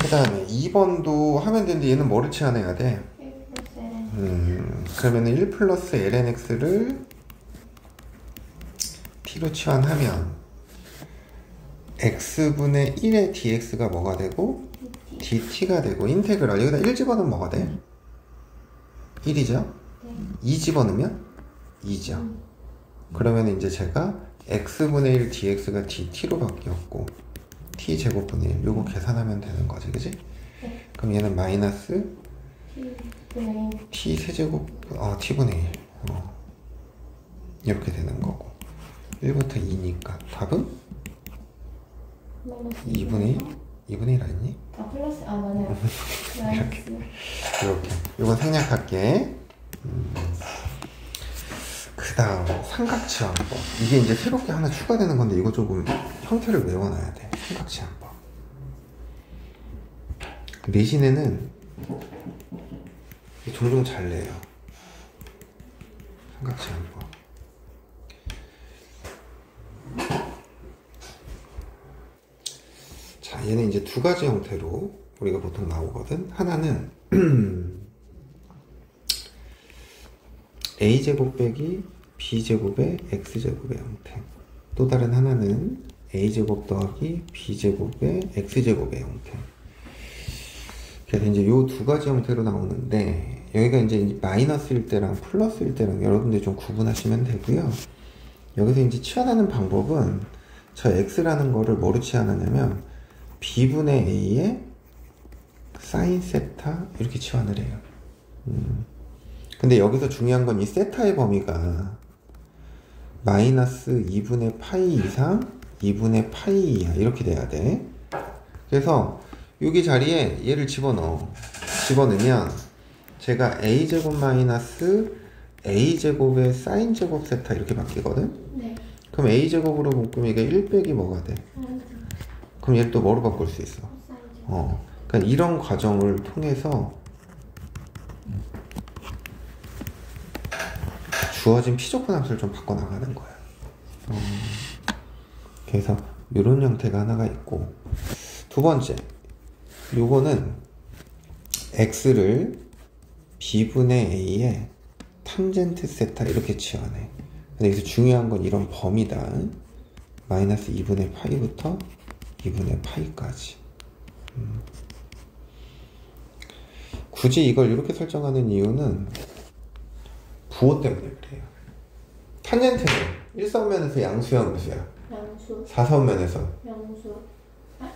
그 다음에 2번도 하면 되는데 얘는 뭐를 치환해야 돼? 1 플러스 ln 그러면은 1 플러스 lnx를 t로 치환하면 x분의 1의 dx가 뭐가 되고 dt가 되고 인테그랄 여기다 1 집어넣으면 뭐가 돼? 1이죠? 네. 2 집어넣으면 2죠. 그러면 이제 제가 x분의 1 dx가 dt로 바뀌었고 t제곱분의 1 요거 계산하면 되는 거지, 그지? 네. 그럼 얘는 마이너스 t분의 t 세제곱 t분의 1 이렇게 되는 거고 1부터 2니까 답은 마이너스 2분의 1 2분의 1 아니니? 플러스 맞아요. 이렇게. 마이너스 이렇게 요건 생략할게. 그 다음 삼각지환법. 이게 이제 새롭게 하나 추가되는 건데 이거 조금 형태를 외워놔야 돼. 삼각지환법. 내신에는 종종 잘 내요. 삼각지환법. 자, 얘는 이제 두 가지 형태로 우리가 보통 나오거든. 하나는 a제곱 빼기 b제곱의 x제곱의 형태. 또 다른 하나는 a제곱 더하기 b제곱의 x제곱의 형태. 그래서 이제 요 두 가지 형태로 나오는데 여기가 이제 마이너스일 때랑 플러스일 때랑 여러분들 좀 구분하시면 되고요. 여기서 이제 치환하는 방법은 저 x라는 거를 뭐로 치환하냐면 b분의 a의 사인 세타 이렇게 치환을 해요. 근데 여기서 중요한 건 이 세타의 범위가 마이너스 2분의 파이 이상 2분의 파이 이하 이렇게 돼야 돼. 그래서 여기 자리에 얘를 집어넣으면 제가 a제곱 마이너스 a제곱의 사인제곱 세타 이렇게 바뀌거든. 네. 그럼 a제곱으로 묶으면 이게 1 빼기 뭐가 돼? 그럼 얘를 또 뭐로 바꿀 수 있어? 그러니까 이런 과정을 통해서 주어진 피족분 함수를 좀 바꿔나가는 거야. 그래서 이런 형태가 하나가 있고, 두 번째 요거는 x를 b분의 a의 탄젠트 세타 이렇게 치환해. 근데 여기서 중요한 건 이런 범위다. 마이너스 2분의 파이부터 2분의 파이까지. 굳이 이걸 이렇게 설정하는 이유는 부호 때문에 그래요. 탄젠트는 1사원면에서 양수야, 음수야? 양수. 4사원면에서 양수. 아,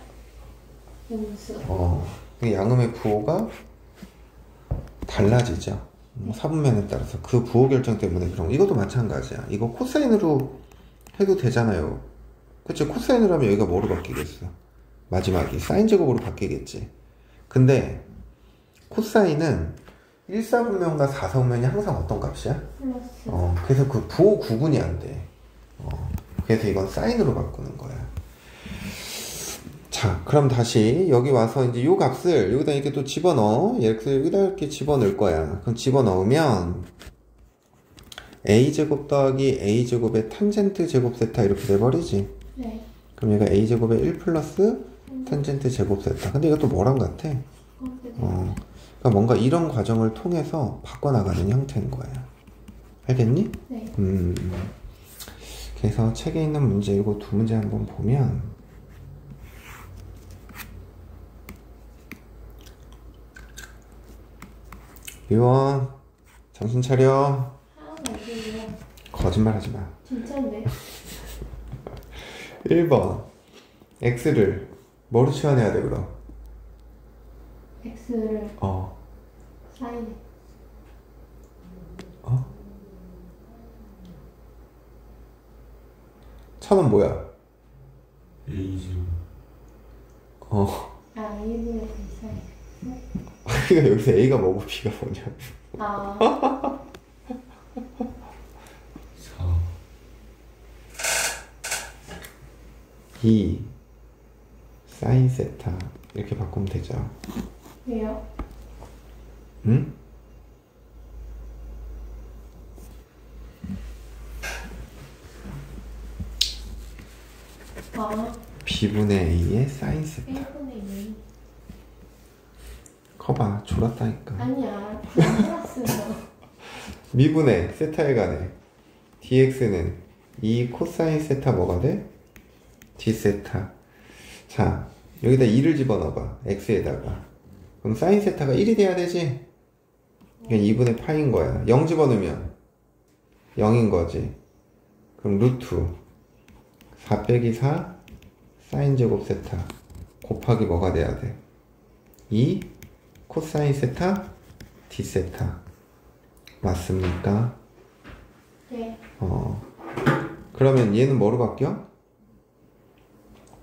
음수. 양음의 부호가 달라지죠. 4분면에 따라서 그 부호 결정 때문에 그런 거. 이것도 마찬가지야. 이거 코사인으로 해도 되잖아요. 그치? 코사인으로 하면 여기가 뭐로 바뀌겠어? 마지막이 사인 제곱으로 바뀌겠지. 근데 코사인은 1사분면과 4사분면이 항상 어떤 값이야? 플러스. 그래서 그 부호 구분이 안 돼. 그래서 이건 사인으로 바꾸는 거야. 자, 그럼 다시 여기 와서 이제 요 값을 여기다 이렇게 또 집어넣어. 여기다 이렇게 집어넣을 거야. 그럼 집어넣으면 a제곱 더하기 a제곱의 탄젠트 제곱 세타 이렇게 돼버리지. 네. 그럼 얘가 a제곱의 1 플러스 탄젠트 제곱 세타. 근데 이것도 뭐랑 같아? 그러니까 뭔가 이런 과정을 통해서 바꿔나가는 형태인 거야. 알겠니? 네. 그래서 책에 있는 문제 이거 두 문제 한번 보면 유원 정신 차려. 아니에요. 거짓말 하지 마. 진짜인데. 1번 x를 뭐로 치환해야 돼 그럼? x를 사인. 천은 뭐야? A제곱. 아, 1분의 사인. 그러니까 여기서 a가 뭐고 b가 뭐냐. 아, 4. 2 사인 세타 이렇게 바꾸면 되죠. 왜요? 응? 아, b분의 a의 사인 세타. 1분의 2. 커봐 졸았다니까. 아니야. 플러스요. 미분의 세타에 관해 dx는 2 코사인 세타 뭐가 돼? d 세타. 자 여기다 2를 집어넣어봐 x에다가. 그럼 사인 세타가 1이 돼야 되지. 이건 2분의 파인 거야. 0 집어넣으면 0인 거지. 그럼 루트 4 빼기 4 사인 제곱 세타 곱하기 뭐가 돼야 돼? 2 코사인 세타 d 세타. 맞습니까? 네. 그러면 얘는 뭐로 바뀌어?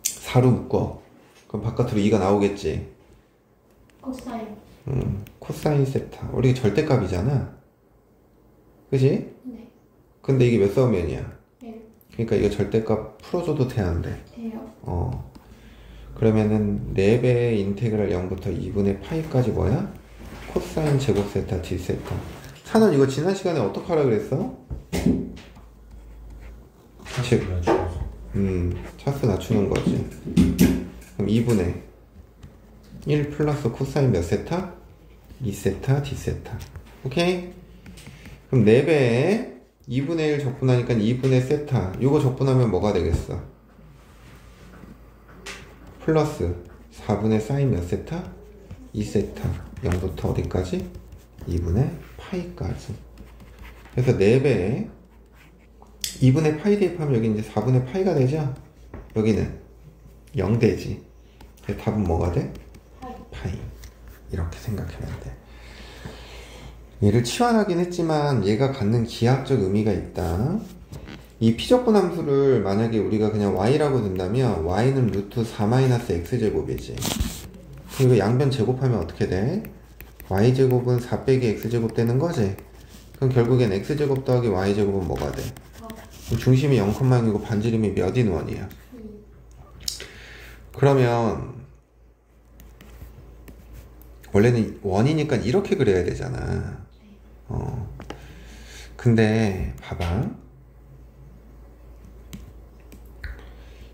4로 묶어. 그럼 바깥으로 2가 나오겠지. 코사인. 코사인 세타. 우리 절대값이잖아. 그지? 네. 근데 이게 몇 사분면이야? 1. 그러니까 이거 절대값 풀어줘도 돼, 안 돼? 돼요. 그러면은 4배의 인테그랄 0부터 2분의 파이까지 뭐야? 코사인 제곱 세타 d 세타. 찬원 이거 지난 시간에 어떻게 하라 그랬어? 차수 낮추는 거지. 그럼 2분의 1 플러스 코사인 몇 세타? 2세타 d 세타. 오케이? 그럼 4배에 2분의 1 적분하니까 2분의 세타. 요거 적분하면 뭐가 되겠어? 플러스 4분의 사인 몇 세타? 2세타. 0부터 어디까지? 2분의 파이까지. 그래서 4배에 2분의 파이 대입하면 여기 이제 4분의 파이가 되죠? 여기는 0 되지. 그래서 답은 뭐가 돼? 파이. 이렇게 생각하면 돼. 얘를 치환하긴 했지만 얘가 갖는 기하학적 의미가 있다. 이 피적분 함수를 만약에 우리가 그냥 y라고 둔다면 y는 루트 4-x제곱이지. 그리고 양변 제곱하면 어떻게 돼? y제곱은 4 빼기 x제곱 되는 거지? 그럼 결국엔 x제곱 더하기 y제곱은 뭐가 돼? 중심이 0,0이고 반지름이 몇 인원이야? 그러면 원래는 원이니까 이렇게 그려야 되잖아. 근데 봐봐.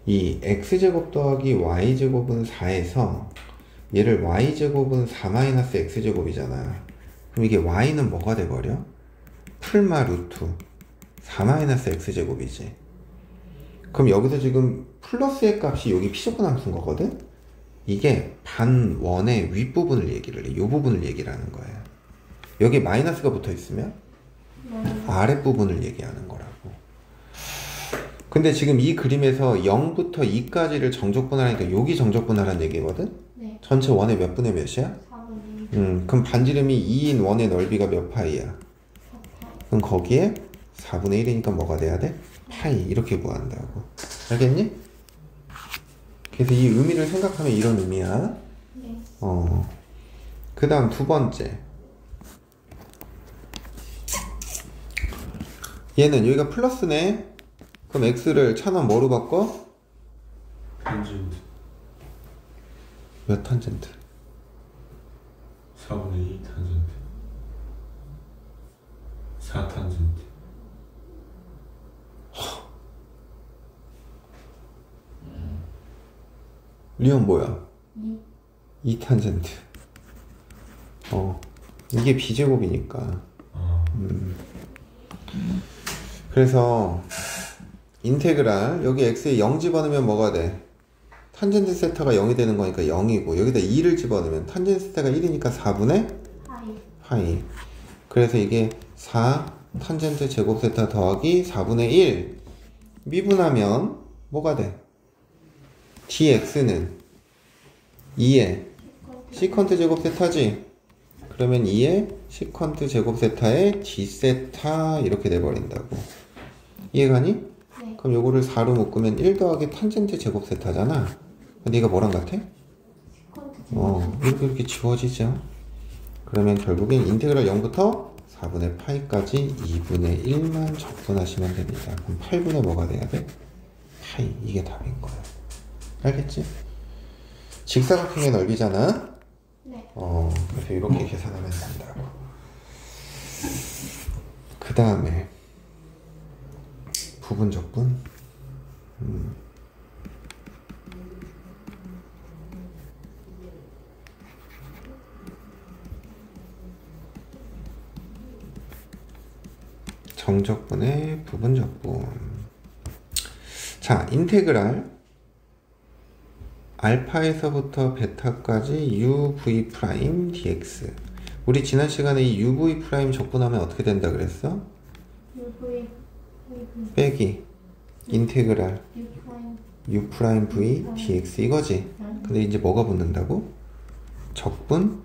이 x제곱 더하기 y제곱은 4에서 얘를 y제곱은 4-x제곱이잖아. 그럼 이게 y는 뭐가 돼버려? 풀마 루트 4-x제곱이지. 그럼 여기서 지금 플러스의 값이 여기 피조분 함수인 거거든? 이게 반원의 윗부분을 얘기를 해. 이 부분을 얘기를 하는 거예요. 여기 마이너스가 붙어 있으면 아랫부분을 얘기하는 거라고. 근데 지금 이 그림에서 0부터 2까지를 정적분하니까 여기 정적분하라는 얘기거든? 네. 전체 원의 몇 분의 몇이야? 4분의 1. 그럼 반지름이 2인 원의 넓이가 몇 파이야? 4파이. 그럼 거기에 4분의 1이니까 뭐가 돼야 돼? 파이. 이렇게 구한다고. 알겠니? 그래서 이 의미를 생각하면 이런 의미야. 네. 그 다음 두 번째. 얘는 여기가 플러스네. 그럼 x를 1000원 뭐로 바꿔? 탄젠트 몇 탄젠트? 4분의 2 탄젠트 4 탄젠트 리온 뭐야? 2. 2탄젠트. 이게 b제곱이니까. 그래서 인테그랄 여기 x에 0 집어넣으면 뭐가 돼? 탄젠트 세타가 0이 되는 거니까 0이고 여기다 2를 집어넣으면 탄젠트 세타가 1이니까 4분의 파이. 파이. 그래서 이게 4 탄젠트 제곱 세타 더하기 4분의 1 미분하면 뭐가 돼? dx는 2의 시컨트 제곱 세타지? 그러면 2의 시컨트 제곱 세타의 d 세타 이렇게 돼버린다고. 이해가니? 네. 그럼 요거를 4로 묶으면 1 더하기 탄젠트 제곱 세타잖아. 근데 이거 뭐랑 같아? 시컨트 이렇게 지워지죠. 그러면 결국엔 인테그랄 0부터 4분의 파이까지 2분의 1만 적분하시면 됩니다. 그럼 8분의 뭐가 돼야 돼? 파이. 이게 답인 거야. 알겠지? 직사각형의 넓이잖아. 네. 그래서 이렇게 계산하면 된다고. 그 다음에 부분적분. 정적분의 부분적분. 자, 인테그랄 알파에서부터 베타까지 uv 프라임 dx. 우리 지난 시간에 이 uv 프라임 적분하면 어떻게 된다 그랬어? UV. 빼기 인테그랄 U 프라임. u 프라임 v dx 이거지. 근데 이제 뭐가 붙는다고? 적분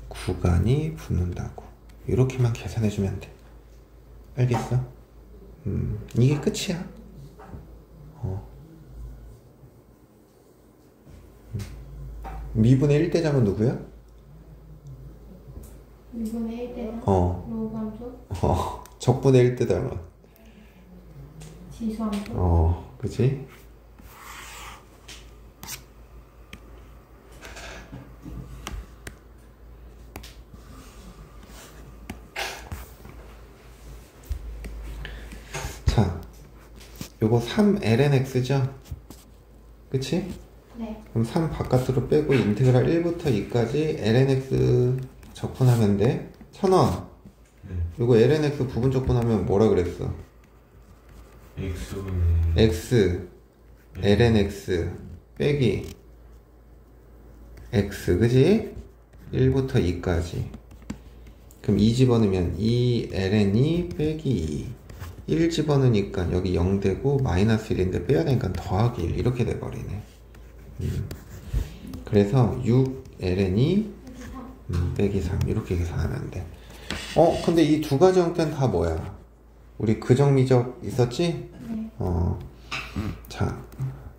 구간이 붙는다고. 이렇게만 계산해주면 돼. 알겠어? 이게 끝이야. 미분의 1대장은 누구야? 2분의 1대는 로감수. 적분의 1대장은 지수함수. 그치? 자, 요거 3lnx죠? 그치? 네. 그럼 3 바깥으로 빼고 인테그랄 1부터 2까지 lnx 적분하면 돼. 1000원. 네. 요거 lnx 부분 적분하면 뭐라 그랬어? x분의 x lnx 빼기 x 그지? 1부터 2까지. 그럼 2 집어넣으면 2ln이 빼기 2. 1 집어넣으니까 여기 0 되고 마이너스 1인데 빼야 되니까 더하기 1 이렇게 돼버리네. 그래서 6ln이 빼기 3 이렇게 계산하면 돼. 근데 이 두 가지 형태는 다 뭐야? 우리 그정미적 있었지? 네. 자,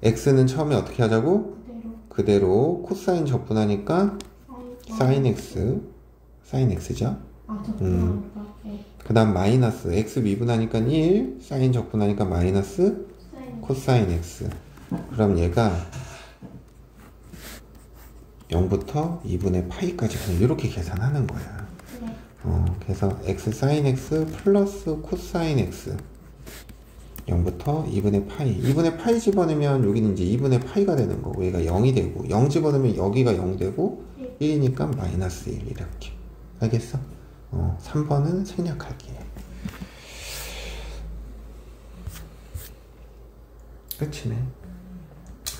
x는 처음에 어떻게 하자고? 그대로 코사인 적분하니까 sin x x죠? 적분하니까. 네. 그 다음 마이너스 x 미분하니까 1 사인 적분하니까 마이너스 사인. 코사인 x. 그럼 얘가 0부터 2분의 파이까지 그냥 이렇게 계산하는 거야. 네. 그래서 x sin x 플러스 코사인 x 0부터 2분의 파이. 2분의 파이 집어넣으면 여기는 이제 2분의 파이가 되는 거고 얘가 0이 되고 0 집어넣으면 여기가 0 되고 1이니까 마이너스 1 이렇게. 알겠어? 3번은 생략할게. 끝이네.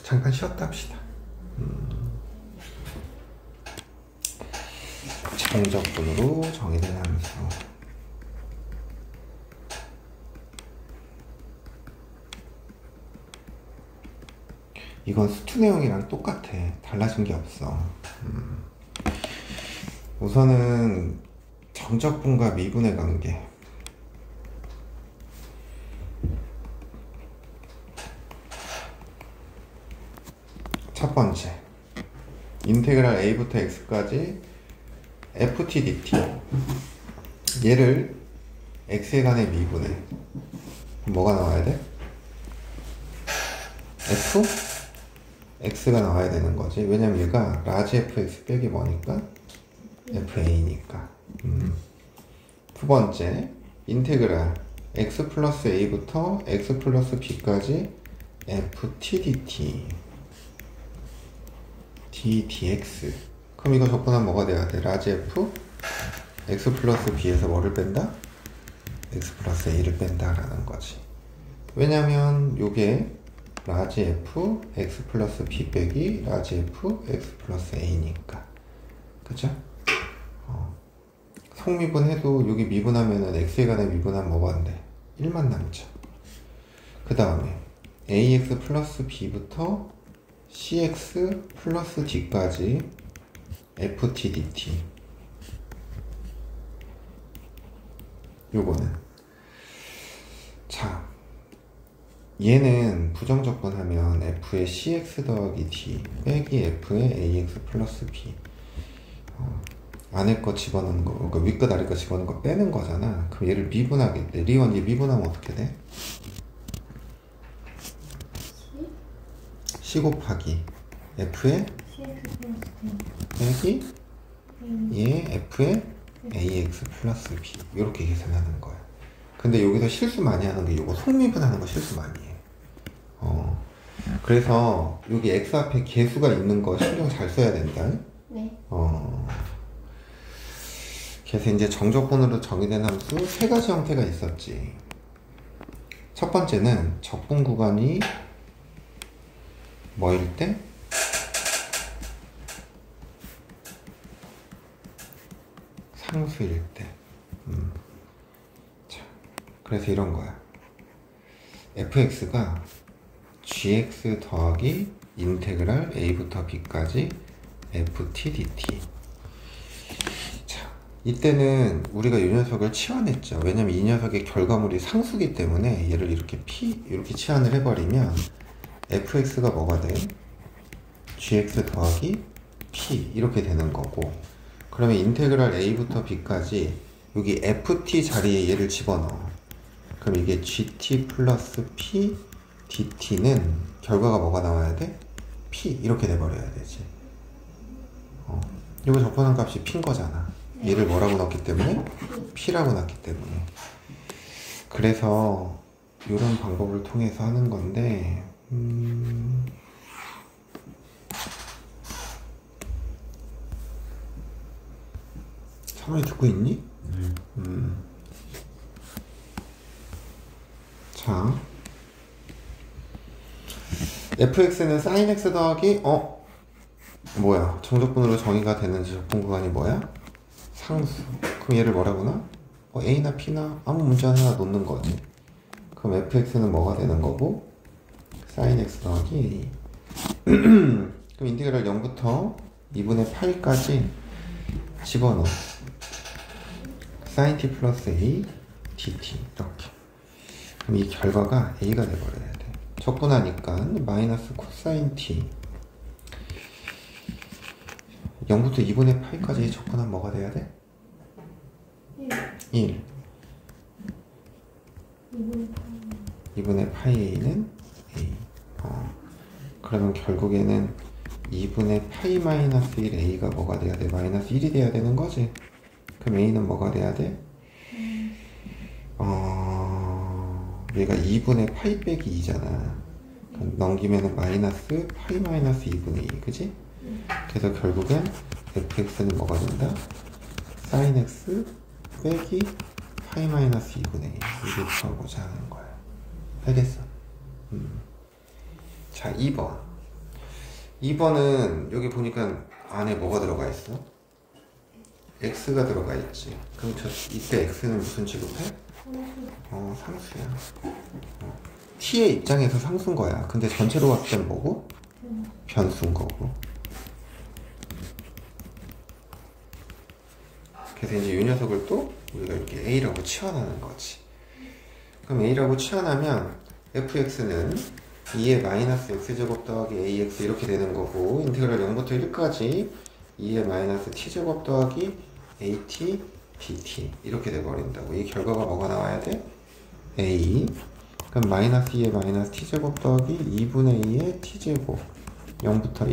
잠깐 쉬었다 합시다. 정적분으로 정의된 함수. 이건 수투 내용이랑 똑같아. 달라진 게 없어. 우선은 정적분과 미분의 관계. 첫 번째, 인테그랄 a부터 x까지 ft dt. 얘를 x에 관해 미분해. 뭐가 나와야 돼? f? x가 나와야 되는 거지. 왜냐면 얘가 라지 fx 빼기 뭐니까? fa니까. 두 번째, 인테그랄 x 플러스 a부터 x 플러스 b까지 ft dt d dx. 그럼 이거 적분하면 뭐가 돼야 돼? 라지 f x 플러스 b에서 뭐를 뺀다? x 플러스 a를 뺀다 라는 거지. 왜냐면 요게 라지 f x 플러스 b 빼기 라지 f x 플러스 a니까. 그죠? 속미분 해도 여기 미분하면은 x에 관해 미분하면 뭐가 안 돼? 1만 남죠. 그 다음에 ax 플러스 b부터 cx 플러스 d까지 ft dt. 요거는 자, 얘는 부정적분하면 f에 cx 더하기 d 빼기 f에 ax 플러스 b. 안에 거 집어넣는 거, 그러니까 윗끝 아래 거 집어넣는 거 빼는 거잖아. 그럼 얘를 미분하겠대. 리원 얘 미분하면 어떻게 돼? c 곱하기 f에 빼기 얘 f에 ax 플러스 b. 이렇게 계산하는 거야. 근데 여기서 실수 많이 하는 게 이거 속미분하는 거 실수 많이 해. 그래서 여기 x 앞에 개수가 있는 거 신경 잘 써야 된다. 네. 그래서 이제 정적분으로 정의된 함수 세 가지 형태가 있었지. 첫 번째는 적분 구간이 뭐일 때? 상수일 때. 자, 그래서 이런 거야. fx가 gx 더하기 인테그랄 a부터 b까지 ft dt. 자, 이때는 우리가 이 녀석을 치환했죠. 왜냐면 이 녀석의 결과물이 상수기 때문에 얘를 이렇게 p 이렇게 치환을 해버리면 fx가 뭐가 돼? gx 더하기 p 이렇게 되는 거고, 그러면 인테그랄 a부터 b까지 여기 ft 자리에 얘를 집어넣어. 그럼 이게 gt 플러스 p dt는 결과가 뭐가 나와야 돼? p 이렇게 돼버려야 되지. 이거 적분한 값이 p인 거잖아. 얘를 뭐라고 넣었기 때문에? p라고 넣었기 때문에. 그래서 이런 방법을 통해서 하는 건데, 사람이 듣고 있니? 자, fx는 sin x 더하기 뭐야? 정적분으로 정의가 되는지 적분 구간이 뭐야? 상수. 그럼 얘를 뭐라고 나? a나 p나 아무 문제 하나 놓는 거지. 그럼 fx는 뭐가 되는 거고? sin x 더하기 a. 그럼 인테그랄 0부터 2분의 파이까지 집어넣어. sin t 플러스 a dt 이렇게. 그럼 이 결과가 a가 돼버려야 돼. 적분하니까 마이너스 코사인 t 0부터 2분의 파이까지 적분하면 뭐가 돼야 돼? 1. 2분의 파이 a는 a. 그러면 결국에는 2분의 파이 마이너스 1 a가 뭐가 돼야 돼? 마이너스 1이 돼야 되는 거지. 그럼 a는 뭐가 돼야 돼? 얘가 2분의 파이 빼기 2잖아. 넘기면은 마이너스 파이 마이너스 2분의 2, 그지? 그래서 결국엔 fx는 뭐가 된다? sin x 빼기 파이 마이너스 2분의 2 이렇게 구하고자 하는 거야. 알겠어? 자, 2번. 2번은 여기 보니까 안에 뭐가 들어가 있어? x가 들어가 있지. 그럼 이때 x는 무슨 취급해? 상수야. t의 입장에서 상수인 거야. 근데 전체로 봤을 땐 뭐고? 변수인 거고. 그래서 이제 이 녀석을 또 우리가 이렇게 a라고 치환하는 거지. 그럼 a라고 치환하면 fx는 2의 마이너스 x제곱 더하기 ax 이렇게 되는 거고, 인테그랄 0부터 1까지 2의 마이너스 t제곱 더하기 at dt 이렇게 돼버린다고. 이 결과가 뭐가 나와야 돼? a. 그럼 마이너스 2의 마이너스 t제곱 더하기 2분의 2의 t제곱 0부터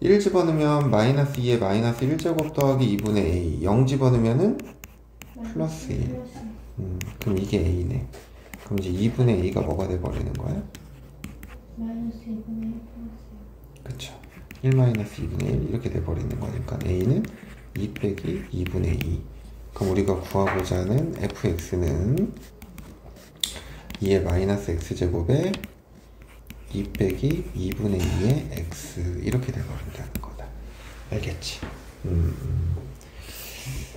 1 집어넣으면 마이너스 2의 마이너스 1제곱 더하기 2분의 a 0 집어넣으면은 플러스 1. 그럼 이게 a네. 그럼 이제 2분의 a가 뭐가 돼버리는 거야? 마이너스 2분의 1 플러스 그쵸. 1 마이너스 2분의 1 이렇게 돼버리는 거니까 a는 2 빼기 2분의 2. 그럼 우리가 구하고자 하는 fx는 2의 마이너스 x제곱에 2 빼기 2분의 2의 x 이렇게 돼버린다는 거다. 알겠지?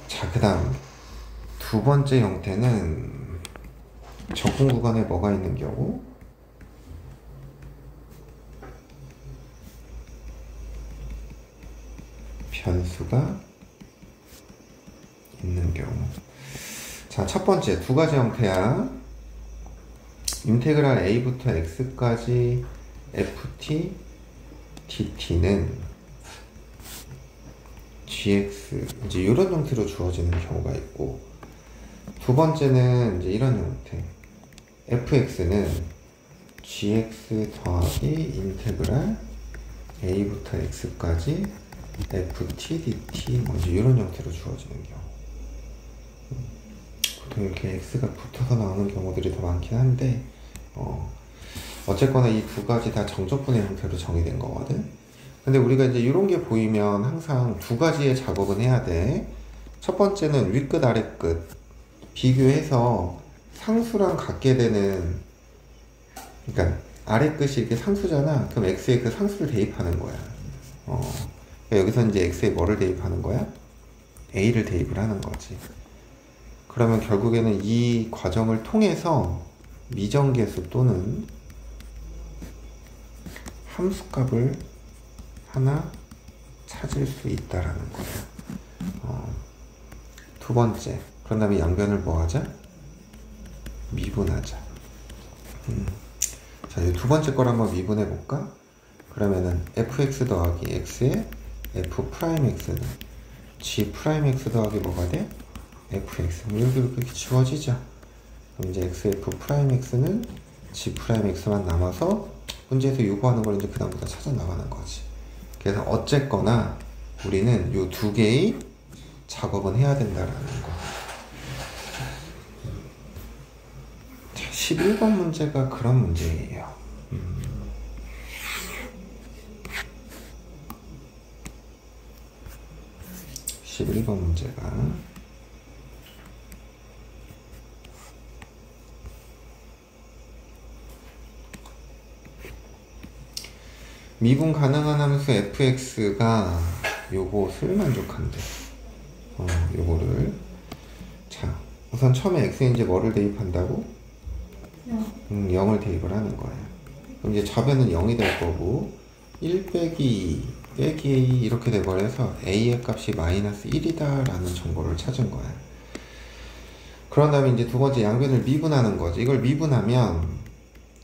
자, 그 다음 두 번째 형태는 적분 구간에 뭐가 있는 경우? 변수가 있는 경우. 자, 첫 번째 두 가지 형태야. 인테그랄 a부터 x까지 ft dt는 gx 이제 이런 형태로 주어지는 경우가 있고, 두 번째는 이제 이런 형태. fx는 gx 더하기 인테그랄 a부터 x까지 ft dt 뭐 이제 이런 형태로 주어지는 경우. 보통 이렇게 x가 붙어서 나오는 경우들이 더 많긴 한데, 어쨌거나 이 두 가지 다 정적분의 형태로 정의된 거거든. 근데 우리가 이제 이런 게 보이면 항상 두 가지의 작업은 해야 돼. 첫 번째는 윗끝 아랫끝 비교해서 상수랑 같게 되는, 그러니까 아랫끝이 이렇게 상수잖아. 그럼 x에 그 상수를 대입하는 거야. 그러니까 여기서 이제 x에 뭐를 대입하는 거야? a를 대입을 하는 거지. 그러면 결국에는 이 과정을 통해서 미정계수 또는 함수값을 하나 찾을 수 있다라는 거야. 두 번째, 그런 다음에 양변을 뭐 하자? 미분하자. 자, 이 두 번째 걸 한번 미분해 볼까? 그러면은 fx 더하기 x의 f 프라임 x는 g 프라임 x 더하기 뭐가 돼? fx. 이렇게 지워지죠. 그럼 이제 xf 프라임 x는 g 프라임 x만 남아서 문제에서 요구하는 걸 이제 그다음부터 찾아 나가는 거지. 그래서 어쨌거나 우리는 요 두 개의 작업은 해야 된다라는 거. 자, 11번 문제가 그런 문제예요. 11번 문제가 미분 가능한 함수 fx가 요것을 만족한대. 요거를. 자, 우선 처음에 x에 이제 뭐를 대입한다고? 0을 대입을 하는 거야. 그럼 이제 좌변은 0이 될 거고, 1 빼기 2 빼기 a 이렇게 돼버려서 a의 값이 마이너스 1이다 라는 정보를 찾은 거야. 그런 다음에 이제 두 번째 양변을 미분하는 거지. 이걸 미분하면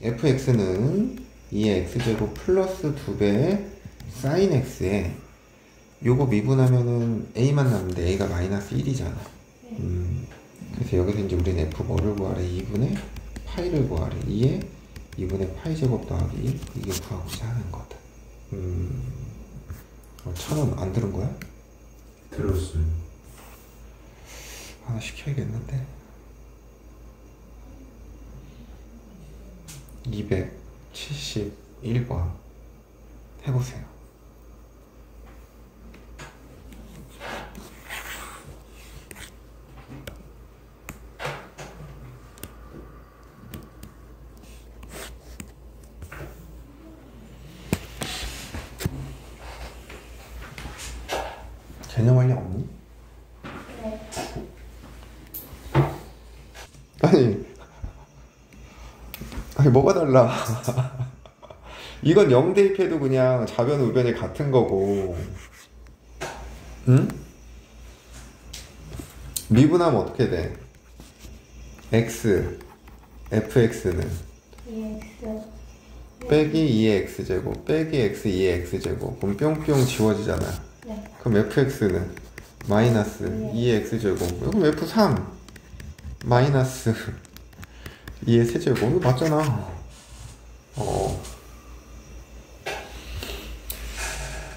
fx는 2의 x제곱 플러스 2배의 sin x에 요거 미분하면은 a만 남는데 a가 마이너스 1이잖아. 그래서 여기서 이제 우리는 f 뭐를 구하래? 2분의 파이를 구하래. 2에 2분의 파이 제곱 더하기 1 이게 구하고자 하는 거다. 1000원 안 들은 거야? 들었어요. 하나 시켜야겠는데. 271번 해보세요. 변형 완료 없니? 네. 아니 뭐가 달라? 이건 0 대입해도 그냥 좌변 우변이 같은 거고, 응? 미분하면 어떻게 돼? x fx는 EX. 빼기 2의 x제곱 빼기 x 2의 x제곱, 그럼 뿅뿅 지워지잖아. 네. 그럼 fx는 마이너스 2의 x제곱, 그럼 f3 마이너스 2의 세제곱. 이거 맞잖아.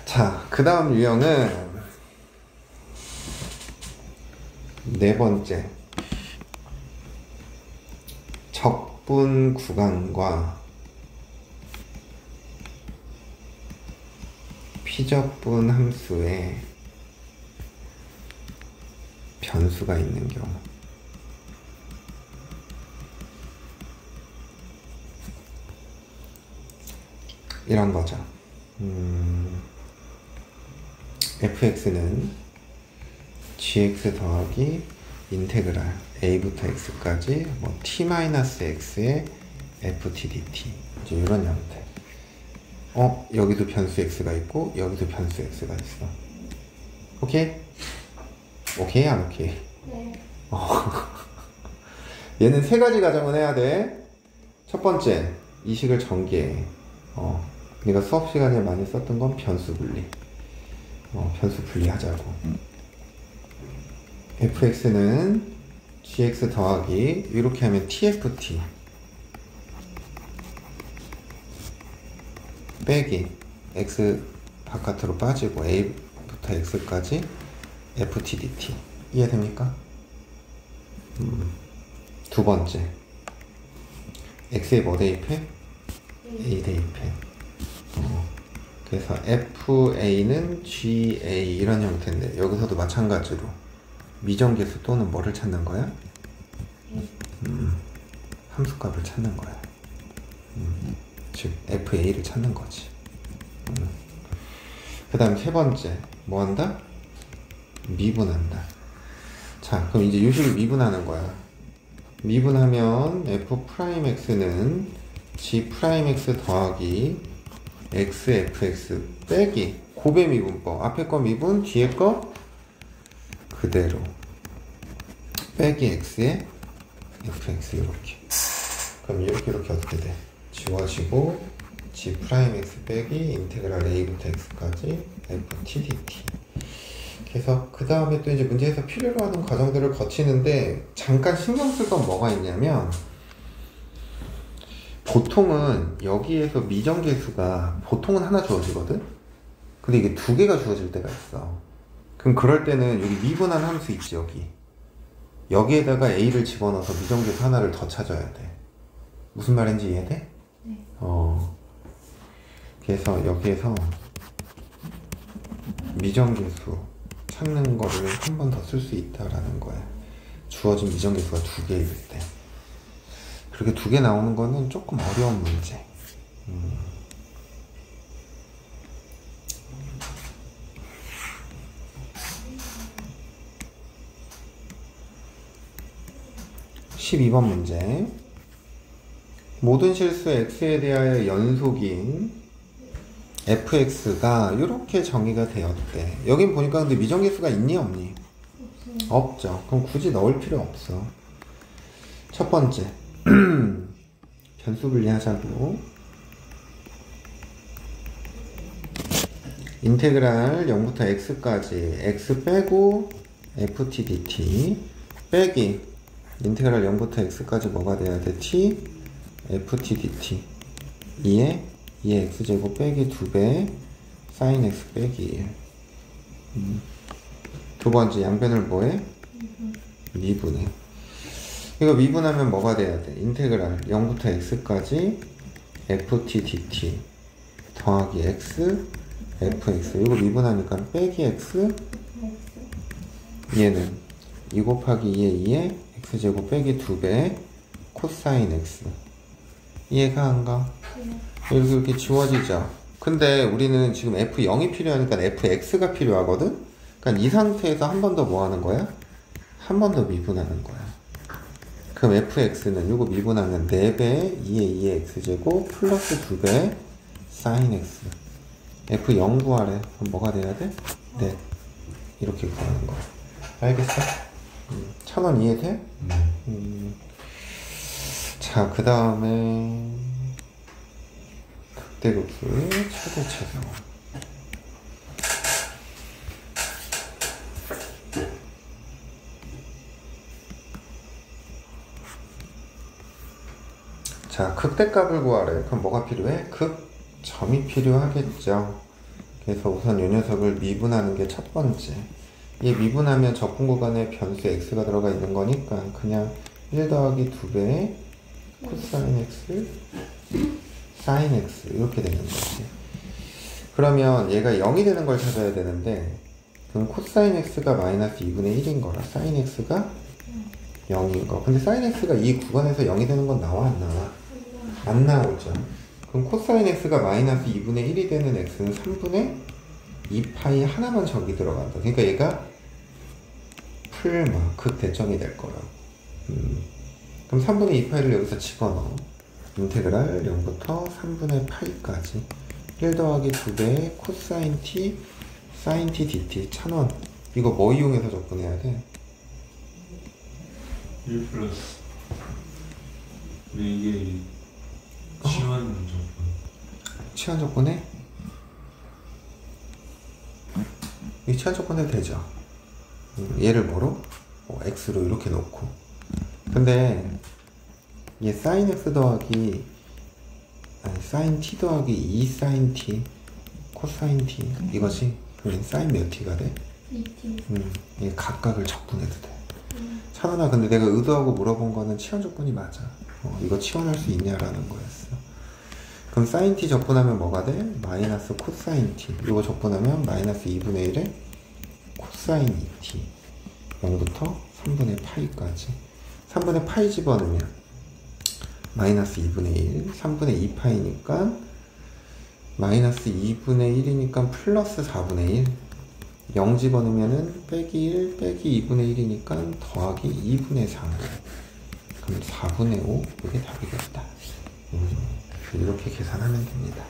자, 그 다음 유형은 네 번째, 적분 구간과 피적분 함수에 변수가 있는 경우. 이런 거죠. fx는 gx 더하기 인테그랄 a부터 x까지 뭐 t-x의 ft dt, 이제 이런 형태. 여기도 변수 x가 있고 여기도 변수 x가 있어. 오케이? 오케이 안 오케이? 네. 얘는 세 가지 가정을 해야 돼. 첫 번째, 이 식을 전개해. 네가 수업 시간에 많이 썼던 건 변수 분리. 변수 분리하자고. fx는 gx 더하기, 이렇게 하면 tft 빼기 x 바깥으로 빠지고 a부터 x까지 ft dt. 이해됩니까? 두 번째, x에 뭐 대입해? a 대입해. 그래서 fa는 ga, 이런 형태인데 여기서도 마찬가지로 미정계수 또는 뭐를 찾는 거야? 함수값을 찾는 거야. 즉 fa를 찾는 거지. 그 다음 세 번째, 뭐 한다? 미분한다. 자, 그럼 이제 요식을 미분하는 거야. 미분하면 f'x는 g'x 더하기 xfx 빼기 곱의 미분법, 앞에 거 미분, 뒤에 거 그대로 빼기 x에 fx, 이렇게. 그럼 이렇게 어떻게 돼? 지워지고 g'x 빼기 인테그랄 a부터 x까지 ft dt. 그래서 그 다음에 또 이제 문제에서 필요로 하는 과정들을 거치는데, 잠깐 신경 쓸 건 뭐가 있냐면, 보통은 여기에서 미정계수가 보통은 하나 주어지거든? 근데 이게 두 개가 주어질 때가 있어. 그럼 그럴 때는 여기 미분한 함수 있지, 여기에다가 a를 집어넣어서 미정계수 하나를 더 찾아야 돼. 무슨 말인지 이해돼? 네. 그래서 여기에서 미정계수 찾는 거를 한 번 더 쓸 수 있다라는 거야. 주어진 미정계수가 두 개일 때. 그렇게 두 개 나오는 거는 조금 어려운 문제. 12번 문제. 모든 실수 x에 대하여 연속인 fx가 이렇게 정의가 되었대. 여긴 보니까 근데 미정계수가 있니 없니? 없어요. 없죠. 그럼 굳이 넣을 필요 없어. 첫 번째, 변수 분리하자고. 인테그랄 0부터 x까지 x 빼고 ft dt 빼기 인테그랄 0부터 x까지 뭐가 돼야 돼? t ft dt 2에 x제곱 빼기 2배 sin x 빼기 1. 두 번째, 양변을 뭐해? 미분해. 이거 미분하면 뭐가 돼야 돼? 인테그랄 0부터 x까지 ft dt 더하기 x fx. 이거 미분하니까 빼기 x, 얘는 2 곱하기 2에 2에 x제곱 빼기 2배 코사인 x. 이해가 안 가? 이렇게 지워지죠. 근데 우리는 지금 f0이 필요하니까 fx가 필요하거든? 그러니까 이 상태에서 한 번 더 뭐 하는 거야? 한 번 더 미분하는 거야. 그럼 fx는 요거 미분하면 4배 2의 2의 x제곱 플러스 2배 sin x. f0 구하래. 그럼 뭐가 돼야 돼? 네. 이렇게 구하는 거야. 알겠어? 1000원 이해돼? 네. 자, 그 다음에 극대급수의 최대 최소. 자, 극대값을 구하래. 그럼 뭐가 필요해? 극점이 필요하겠죠. 그래서 우선 이 녀석을 미분하는 게 첫 번째. 이 미분하면 적분 구간에 변수 x가 들어가 있는 거니까 그냥 1 더하기 2배의 코사인 x, 사인 x 이렇게 되는 거지. 그러면 얘가 0이 되는 걸 찾아야 되는데 그럼 코사인 x가 마이너스 2분의 1인 거라 사인 x가 0인 거. 근데 사인 x가 이 구간에서 0이 되는 건 나와 안 나와? 안 나오죠. 그럼 코사인 x가 마이너스 2분의 1이 되는 x는 3분의 2파이 하나만 저기 들어간다. 그러니까 얘가 풀마 극대점이 될 거라고. 그럼 3분의 2파이를 여기서 집어넣어. 인테그랄 0부터 3분의 파이까지 1 더하기 2배의 코사인 t 사인 t dt 1000원. 이거 뭐 이용해서 접근해야 돼? 1 플러스. 근데 이게 치환 조건. 치환 조건에? 이 치환 조건에 되죠. 얘를 뭐로? x로 이렇게 놓고. 근데 얘 sin x 더하기 아니 sin t 더하기 2 sin t 코사인 t 이거지? 그럼 sin 몇 t가 돼? 2t. 얘 각각을 적분해도 돼. 찬원아, 근데 내가 의도하고 물어본 거는 치환 조건이 맞아. 이거 치환할 수 있냐라는 거였어. 그럼 sin t 적분하면 뭐가 돼? 마이너스 코사인 t. 이거 적분하면 마이너스 2분의 1에 코사인 2t. 0부터 3분의 파이까지. 3분의 파이 집어넣으면 마이너스 2분의 1, 3분의 2파이니까 마이너스 2분의 1이니까 플러스 4분의 1. 0 집어넣으면은 빼기 1, 빼기 2분의 1이니까 더하기 2분의 3. 그럼 4분의 5. 이게 답이겠다. 이렇게 계산하면 됩니다.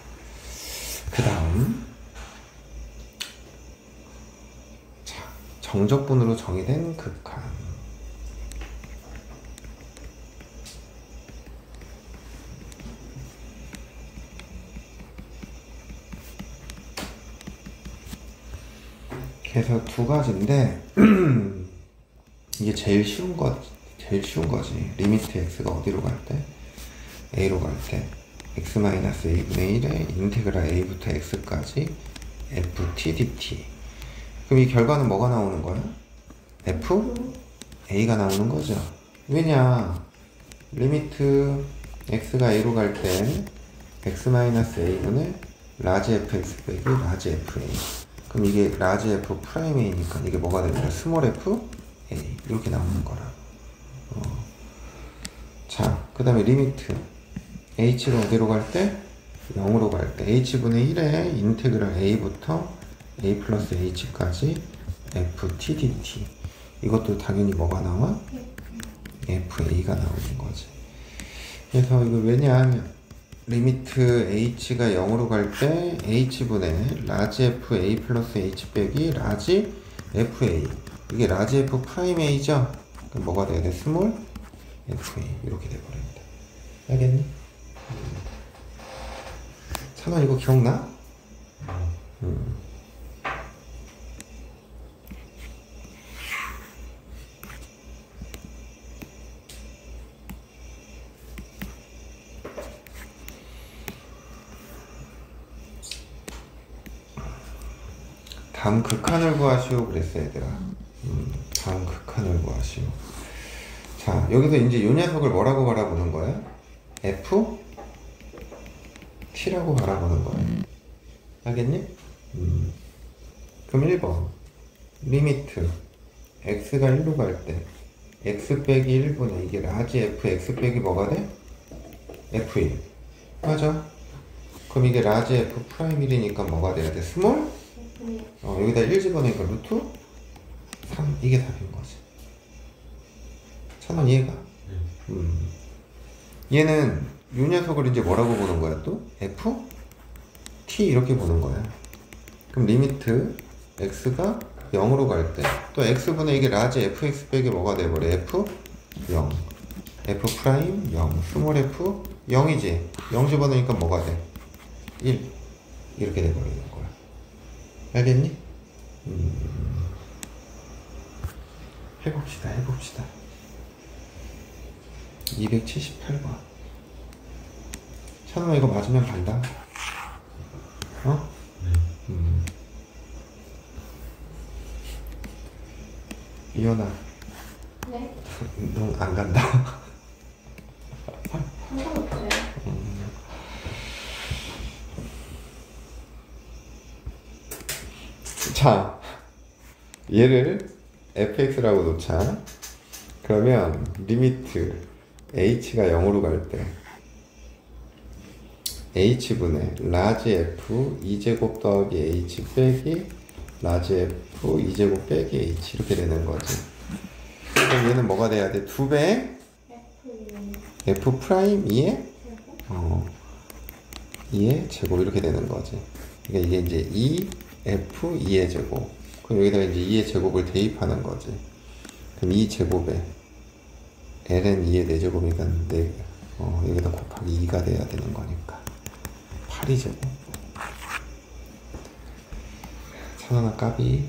그 다음 자, 정적분으로 정의된 극한. 그래서 두 가지인데 이게 제일 쉬운 거지. 리미트 x가 어디로 갈 때? a로 갈 때 x-a분의 1에 인테그랄 a부터 x까지 ft dt. 그럼 이 결과는 뭐가 나오는 거야? f a가 나오는 거죠. 왜냐? 리미트 x가 a로 갈 때 x-a분의 라지 fx 빼기 라지 fa. 그럼 이게 라지 f 프라임 a니까 이게 뭐가 됩니다? 스몰 f a 이렇게 나오는 거라. 자, 그 다음에 리미트 h가 어디로 갈 때? 0으로 갈 때 h분의 1에 인테그랄 a부터 a 플러스 h까지 ft dt. 이것도 당연히 뭐가 나와? fa가 나오는 거지. 그래서 이거 왜냐하면 리미트 h가 0으로 갈 때 h분의 라지 f a 플러스 h 빼기 라지 fa. 이게 라지 f 프라임 a죠? 그럼 뭐가 돼야 돼? 스몰 fa 이렇게 돼버립니다. 알겠니? 찬원 이거 기억나? 다음 극한을 구하시오 그랬어 얘들아. 다음 극한을 구하시오. 자, 여기서 이제 이 녀석을 뭐라고 바라보는 거야? f t라고 바라보는 거야. 알겠니? 그럼 1번 리미트 x가 1로 갈 때 x 빼기 1분의 이게 라지 f x 빼기 뭐가 돼? f1. 맞아. 그럼 이게 라지 f 프라임 1이니까 뭐가 돼야 돼? 스몰? 여기다 1 집어넣으니까 루트 3 이게 답인 거지. 천은 이해가. 얘는 이 녀석을 이제 뭐라고 보는 거야 또? f? t 이렇게 보는 거야. 그럼 리미트 x가 0으로 갈 때 또 x분의 이게 라지 fx 빼기 뭐가 돼버려? f 0 f 프라임 0 스몰 f 0이지. 0 집어넣으니까 뭐가 돼? 1 이렇게 돼버리는 거야. 알겠니? 해봅시다. 278번. 찬호야 이거 맞으면 간다. 어? 이현아, 네? 너 안 간다. 상관없어요. 자, 얘를 fx라고 놓자. 그러면 리미트 h가 0으로 갈 때 h분의 라지 f 2제곱 더하기 h 빼기 라지 f 2제곱 빼기 h 이렇게 되는 거지. 그럼 얘는 뭐가 돼야 돼? 2배 f 프라임 2의 2의 제곱 이렇게 되는 거지. 그러니까 이게 이제 2f 2의 제곱. 그럼 여기다가 이제 2의 제곱을 대입하는 거지. 그럼 2 제곱에 ln 2의 4제곱이니까 여기다 곱하기 2가 돼야 되는 거니까 8이 제곱. 천원아 까비.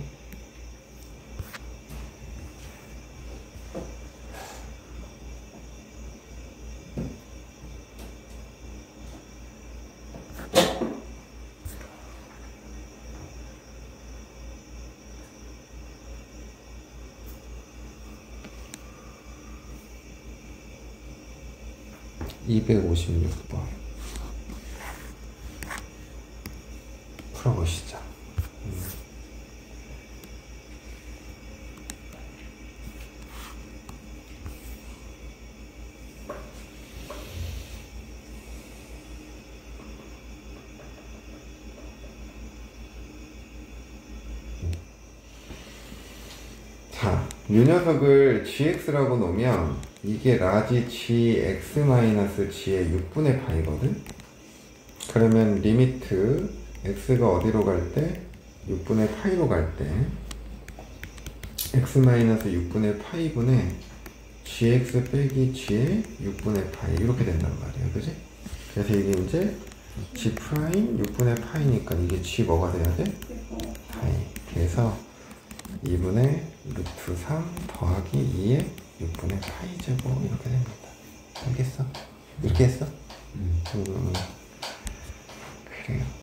(256번) 풀어보시죠. 자, 이 녀석을 gx라고 놓으면 이게 라지 gx-g의 6분의 파이거든? 그러면 리미트 x가 어디로 갈 때? 6분의 파이로 갈 때 x-6분의 파이분의 gx 빼기 g의 6분의 파이 이렇게 된단 말이야. 그지? 그래서 이게 이제 g 프라임 6분의 파이니까 이게 g 뭐가 돼야 돼? 파이. 그래서 2분의 루트 3 더하기 2의 6분의 파이 제곱 이렇게 됩니다. 알겠어? 이렇게 했어? 그래요.